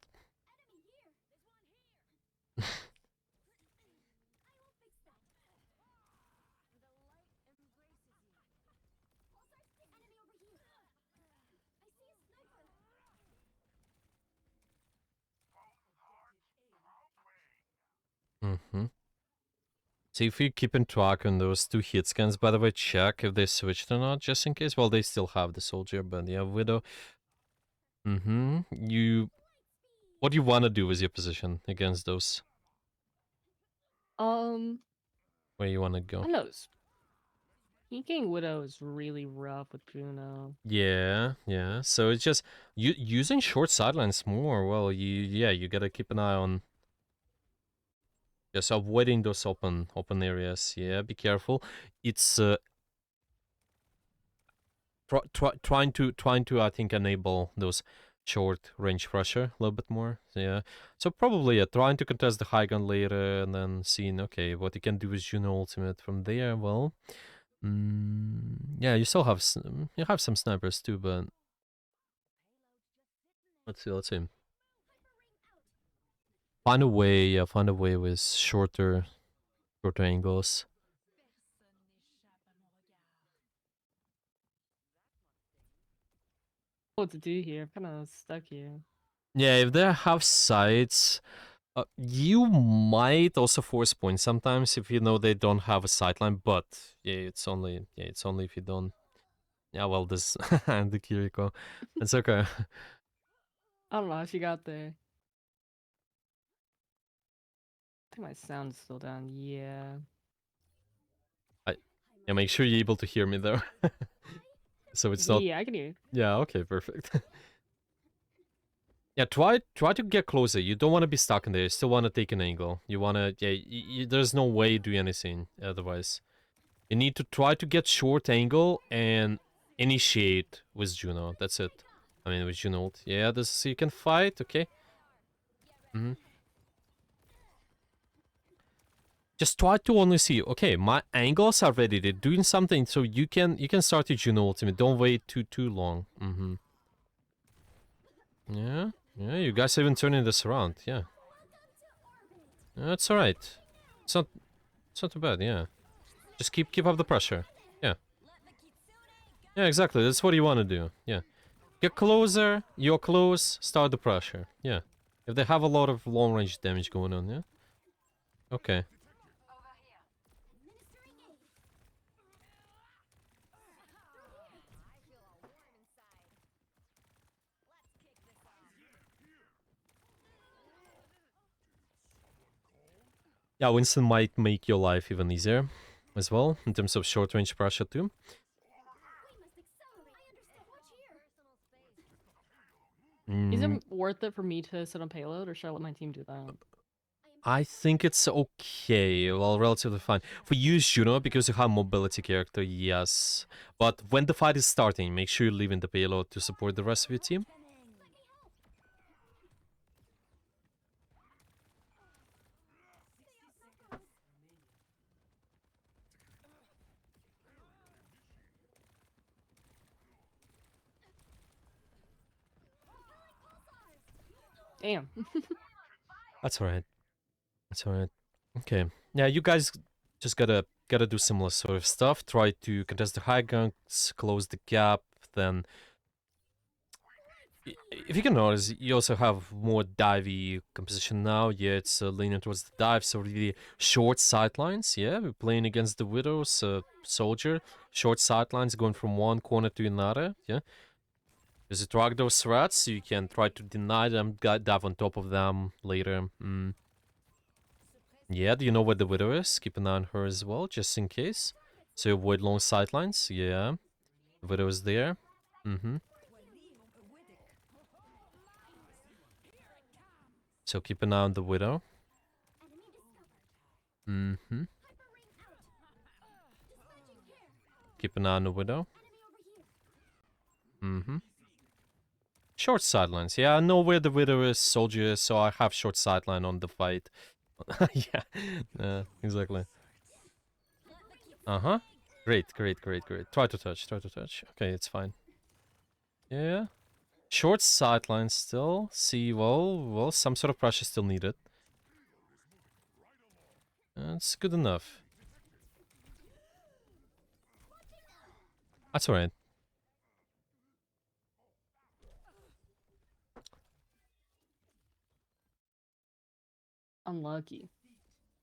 [SPEAKER 1] Mm-hmm. So if you keep in track on those two hit scans, by the way, check if they switched or not, just in case. Well, they still have the soldier, but yeah, Widow. Mm-hmm. What do you want to do with your position against those? Where you want to go?
[SPEAKER 2] I know. Speaking Widow is really rough with Juno.
[SPEAKER 1] Yeah, yeah. So it's just you using short sidelines more. Well, you gotta keep an eye on just avoiding those open areas. Yeah, be careful. It's trying to I think enable those short range pressure a little bit more. So, yeah. So probably trying to contest the high gun later and then seeing okay what you can do with Juno ultimate from there. Well, yeah, you still have you have some snipers too, but let's see. Find a way, yeah, find a way with shorter angles.
[SPEAKER 2] What to do here? I'm kind of stuck here.
[SPEAKER 1] Yeah, if they have sights, you might also force points sometimes if you know they don't have a sightline. But it's only if you don't. Yeah, well, this and the Kiriko, it's okay.
[SPEAKER 2] I don't know how she got there. I think my sound is still down. Yeah.
[SPEAKER 1] Yeah, make sure you're able to hear me though. So it's not.
[SPEAKER 2] Yeah, I can hear.
[SPEAKER 1] Yeah, okay, perfect. Yeah, try to get closer. You don't want to be stuck in there. You still want to take an angle. You want to, yeah, there's no way to do anything otherwise. You need to try to get short angle and initiate with Juno. That's it. I mean, with Juno ult. Yeah, this you can fight, okay? Just try to only see, okay, my angles are ready. They're doing something, so you can start your Juno ultimate. Don't wait too long. Yeah, yeah, you guys are even turning this around. Yeah. That's alright. It's not too bad, yeah. Just keep up the pressure. Yeah. Yeah, exactly. That's what you want to do. Yeah. Get closer, you're close, start the pressure. Yeah. If they have a lot of long range damage going on, yeah? Okay. Yeah, Winston might make your life even easier as well, in terms of short range pressure too.
[SPEAKER 2] Is
[SPEAKER 1] Mm,
[SPEAKER 2] it worth it for me to sit on payload, or should I let my team do that?
[SPEAKER 1] I think it's okay, well, relatively fine. For you, Juno, because you have mobility character, yes. But when the fight is starting, make sure you leave in the payload to support the rest of your team.
[SPEAKER 2] Damn.
[SPEAKER 1] That's alright. That's alright. Okay. Yeah, you guys just gotta do similar sort of stuff. Try to contest the high grounds, close the gap, then if you can notice, you also have more divey composition now. Yeah, it's leaning towards the dive, so really short sidelines. Yeah, we're playing against the Widow's soldier. Short sidelines going from one corner to another. Yeah, because you track those threats, so you can try to deny them, dive on top of them later. Yeah, do you know where the Widow is? Keep an eye on her as well, just in case. So you avoid long sidelines. Yeah, the Widow is there. So keep an eye on the Widow. Keep an eye on the Widow. Short sidelines. Yeah, I know where the Widow is, soldier is, so I have short sideline on the fight. Yeah, exactly. Uh-huh. Great, great, great, great. Try to touch, try to touch. Okay, it's fine. Yeah. Short sideline still. See, well, some sort of pressure still needed. It's good enough. That's alright.
[SPEAKER 2] Unlucky.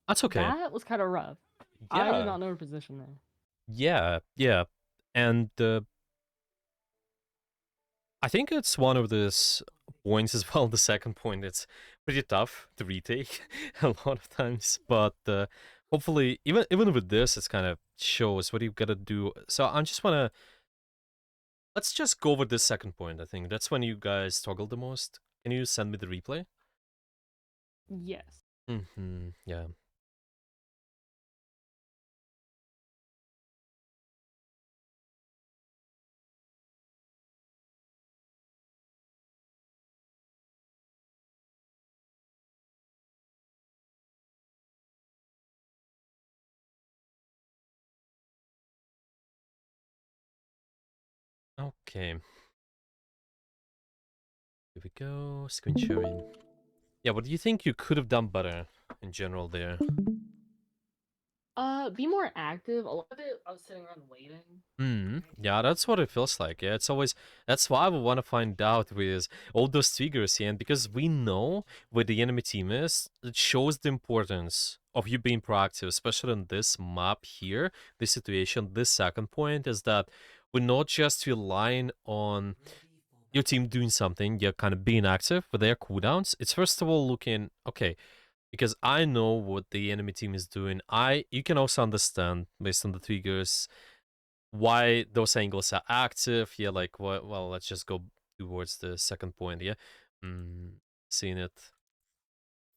[SPEAKER 1] That's okay.
[SPEAKER 2] That was kind of rough. I did
[SPEAKER 1] Yeah.
[SPEAKER 2] not know her position there.
[SPEAKER 1] Yeah, yeah. And I think it's one of these points as well. The second point, it's pretty tough to retake a lot of times, but hopefully, even with this, it's kind of shows what you gotta do. So I just wanna let's just go over this second point. I think that's when you guys struggle the most. Can you send me the replay?
[SPEAKER 2] Yes.
[SPEAKER 1] Yeah. Okay. Here we go. Screen sharing. Yeah. What do you think you could have done better in general there?
[SPEAKER 2] Be more active. A lot of it, I was sitting around waiting.
[SPEAKER 1] Yeah, that's what it feels like. Yeah, it's always that's why we want to find out with all those triggers here, and because we know where the enemy team is, it shows the importance of you being proactive, especially on this map here. This situation, this second point is that we're not just relying on your team doing something, you're kind of being active with their cooldowns. It's first of all looking okay, because I know what the enemy team is doing. You can also understand based on the triggers why those angles are active. Yeah, like what? Well, let's just go towards the second point. Yeah, seeing it.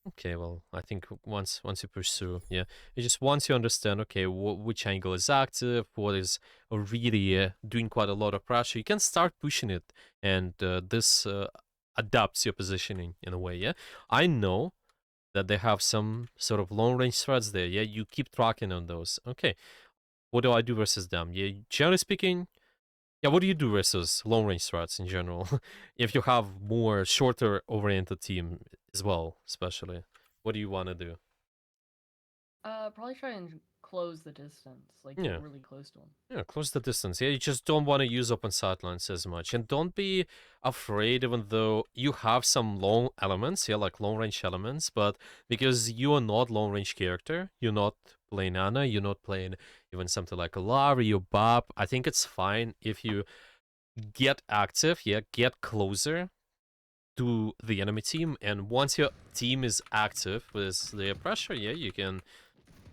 [SPEAKER 1] Okay, well, I think once you pursue, yeah, it just once you understand, okay, which angle is active, what is really doing quite a lot of pressure, you can start pushing it, and this adapts your positioning in a way. Yeah, I know that they have some sort of long range threats there. Yeah, you keep tracking on those. Okay, what do I do versus them? Yeah, generally speaking, yeah, what do you do versus long range threats in general? If you have more shorter oriented team as well, especially, what do you want to do?
[SPEAKER 2] Probably try and close the distance, like get
[SPEAKER 1] Yeah.
[SPEAKER 2] really close to him.
[SPEAKER 1] Yeah, close the distance. Yeah, you just don't want to use open sightlines as much. And don't be afraid, even though you have some long elements, yeah, like long range elements, but because you are not long range character, you're not playing Ana, you're not playing even something like a Larry or Bob, I think it's fine if you get active, yeah, get closer to the enemy team, and once your team is active with their pressure, yeah, you can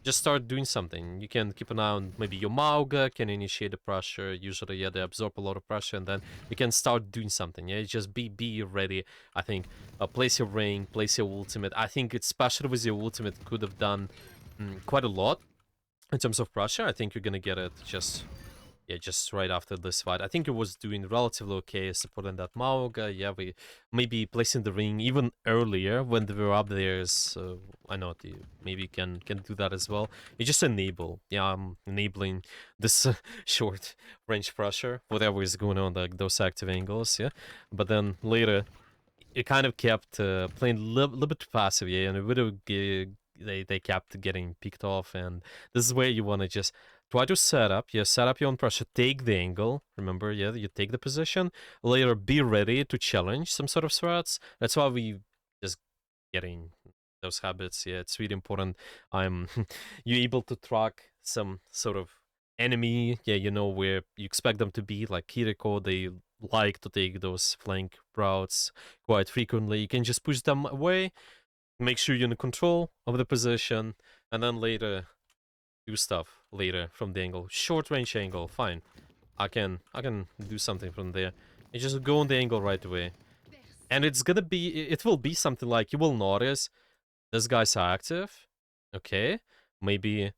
[SPEAKER 1] just start doing something. You can keep an eye on maybe your Mauga can initiate the pressure. Usually, yeah, they absorb a lot of pressure, and then you can start doing something. Yeah, just be ready. I think place your ring, place your ultimate. I think especially with your ultimate could have done quite a lot in terms of pressure. I think you're gonna get it just right after this fight. I think it was doing relatively okay supporting that Mauga. Yeah, we maybe placing the ring even earlier when they were up there is I know you maybe can do that as well. You just enable. Yeah, I'm enabling this short range pressure, whatever is going on, like those active angles. Yeah, but then later it kind of kept playing a little bit too passive, yeah, and it would have they kept getting picked off, and this is where you want to just try to set up, yeah, set up your own pressure, take the angle, remember, yeah, you take the position, later be ready to challenge some sort of threats. That's why we just getting those habits, yeah, it's really important. I'm you able to track some sort of enemy, yeah, you know where you expect them to be, like Kiriko, they like to take those flank routes quite frequently. You can just push them away, make sure you're in control of the position, and then later do stuff later from the angle. Short range angle, fine. I can do something from there. You just go on the angle right away. And it will be something like you will notice this guy's active. Okay. Maybe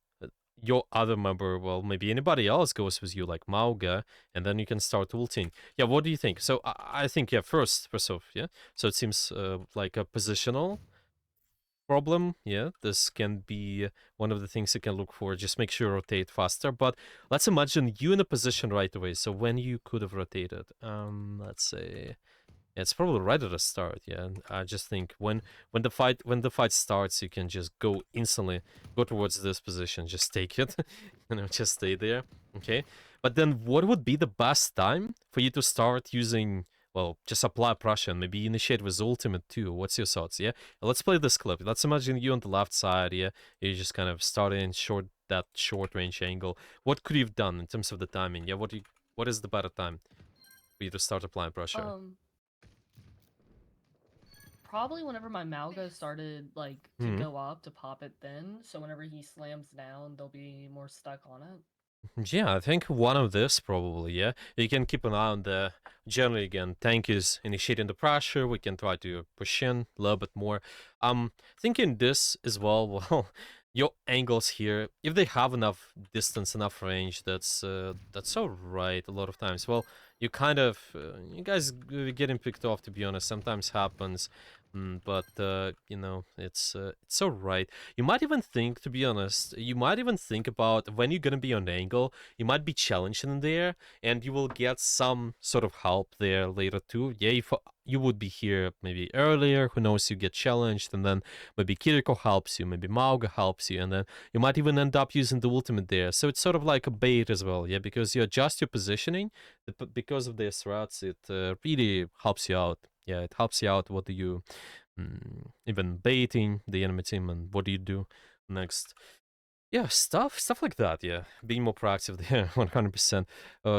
[SPEAKER 1] your other member, well, maybe anybody else goes with you, like Mauga, and then you can start ulting. Yeah, what do you think? So I think, yeah, first off, yeah. So it seems like a positional problem. Yeah, this can be one of the things you can look for. Just make sure you rotate faster. But let's imagine you in a position right away. So when you could have rotated, let's say it's probably right at the start, yeah. And I just think when the fight starts, you can just go instantly go towards this position, just take it, just stay there, okay. But then, what would be the best time for you to start using? Well, just apply pressure and maybe initiate with ultimate too. What's your thoughts? Yeah, let's play this clip. Let's imagine you on the left side. Yeah, you just kind of starting that short range angle. What could you have done in terms of the timing? Yeah, what is the better time for you to start applying pressure?
[SPEAKER 2] Um, Probably whenever my Malga started like to
[SPEAKER 1] Hmm.
[SPEAKER 2] go up to pop it thin, so whenever he slams down, they'll be more stuck on it.
[SPEAKER 1] Yeah, I think one of this probably, yeah. You can keep an eye on the generally again, tank is initiating the pressure, we can try to push in a little bit more. Thinking this as well, well, your angles here, if they have enough distance, enough range, that's all right a lot of times. Well, you kind of you guys getting picked off, to be honest, sometimes happens. But it's all right. You might even think, to be honest, you might even think about when you're gonna be on the angle, you might be challenged in there, and you will get some sort of help there later too. Yeah, if you would be here maybe earlier, who knows, you get challenged, and then maybe Kiriko helps you, maybe Mauga helps you, and then you might even end up using the ultimate there. So it's sort of like a bait as well, yeah, because you adjust your positioning, because of their threats, it really helps you out. Yeah, it helps you out. What do you even baiting the enemy team, and what do you do next? Yeah, stuff like that. Yeah, being more proactive there, 100%.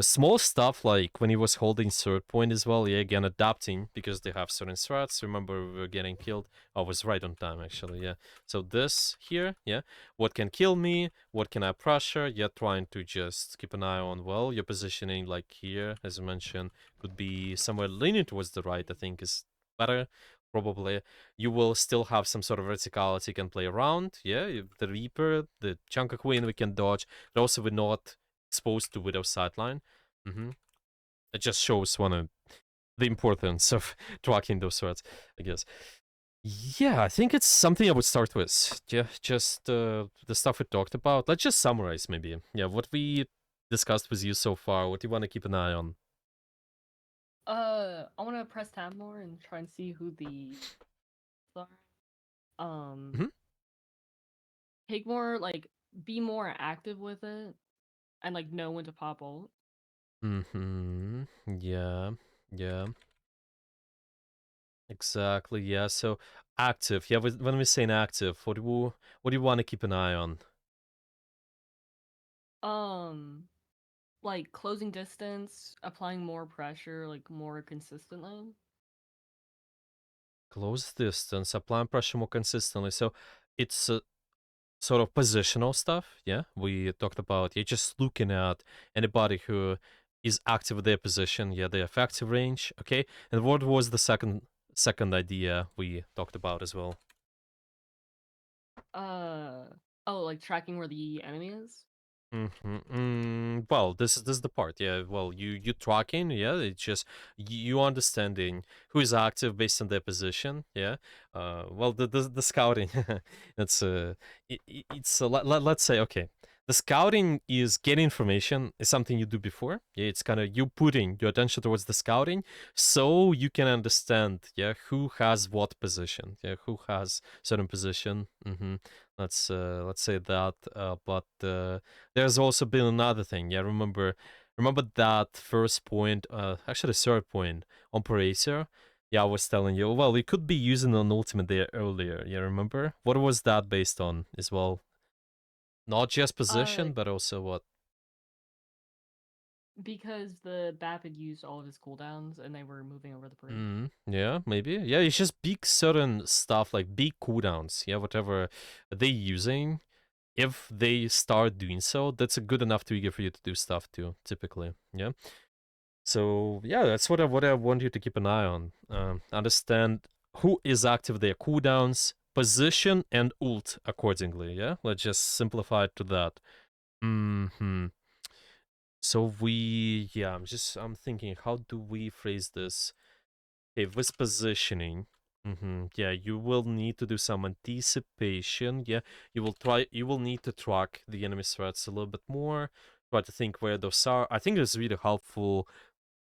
[SPEAKER 1] Small stuff like when he was holding third point as well. Yeah, again adapting because they have certain threats. Remember, we were getting killed. I was right on time actually. Yeah. So this here, yeah, what can kill me? What can I pressure? Yeah, trying to just keep an eye on. Well, your positioning, like here, as I mentioned, could be somewhere leaning towards the right. I think is better. Probably you will still have some sort of verticality you can play around. Yeah, the Reaper, the Chunker Queen we can dodge, but also we're not exposed to Widow's sideline. It just shows one of the importance of tracking those threats, I guess. Yeah, I think it's something I would start with. Yeah, just the stuff we talked about. Let's just summarize maybe. Yeah, what we discussed with you so far. What do you want to keep an eye on?
[SPEAKER 2] I want to press tab more and try and see who the are. Um,
[SPEAKER 1] Mhm.
[SPEAKER 2] take more like be more active with it and like know when to pop ult.
[SPEAKER 1] Mm-hmm. Yeah. Yeah. Exactly. Yeah. So active. Yeah. When we say active, what do you want to keep an eye on?
[SPEAKER 2] Um, like closing distance, applying more pressure, like more consistently.
[SPEAKER 1] Close distance, applying pressure more consistently. So it's sort of positional stuff. Yeah. We talked about. Yeah. Just looking at anybody who is active with their position. Yeah. The effective range. Okay. And what was the second idea we talked about as well?
[SPEAKER 2] Uh, oh, like tracking where the enemy is.
[SPEAKER 1] Well, this is the part. Yeah. Well, you tracking. Yeah. It's just you understanding who is active based on their position. Yeah. Well, the scouting. It's it's let's say okay. The scouting is getting information is something you do before. Yeah. It's kind of you putting your attention towards the scouting, so you can understand. Yeah. Who has what position. Yeah. Who has certain position. Let's say that. But there's also been another thing. Yeah, remember that first point, actually the third point on Paracer. Yeah, I was telling you. Well, we could be using an ultimate there earlier. Yeah, remember? What was that based on as well? Not just
[SPEAKER 2] Uh,
[SPEAKER 1] position, but also what?
[SPEAKER 2] because the BAP had used all of his cooldowns and they were moving over the bridge.
[SPEAKER 1] Yeah, maybe. Yeah, it's just big certain stuff like big cooldowns. Yeah, whatever they using. If they start doing so, that's a good enough trigger for you to do stuff too. Typically, yeah. So yeah, that's what I want you to keep an eye on. Understand who is active there, cooldowns, position, and ult accordingly. Yeah, let's just simplify it to that. Hmm. So I'm thinking, how do we phrase this? Okay, with positioning. Yeah, you will need to do some anticipation. Yeah, you will need to track the enemy threats a little bit more. Try to think where those are. I think it's really helpful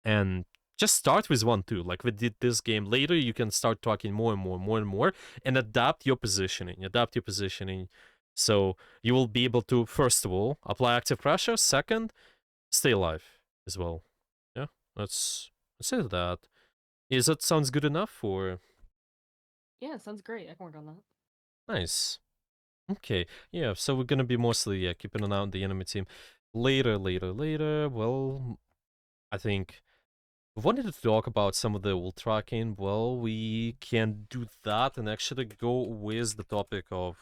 [SPEAKER 1] and just start with one too like we did this game. Later you can start talking more and more and adapt your positioning, so you will be able to first of all apply active pressure, second stay alive as well. Yeah, let's say that. Is that sounds good enough or?
[SPEAKER 2] Yeah, sounds great. I can work on that.
[SPEAKER 1] Nice. Okay, yeah, so we're gonna be mostly keeping an eye on the enemy team. Later, well, I think we wanted to talk about some of the ultra game. Well, we can do that and actually go with the topic of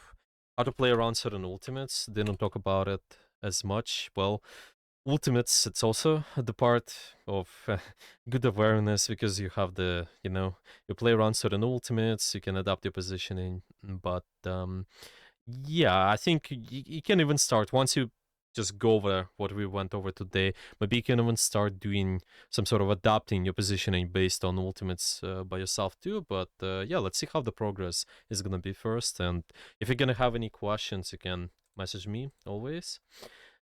[SPEAKER 1] how to play around certain ultimates. Didn't talk about it as much. Well, ultimates, it's also the part of good awareness because you have you play around certain ultimates, you can adapt your positioning. But yeah, I think you can even start once you just go over what we went over today. Maybe you can even start doing some sort of adapting your positioning based on ultimates by yourself too. But yeah, let's see how the progress is gonna be first. And if you're gonna have any questions, you can message me always.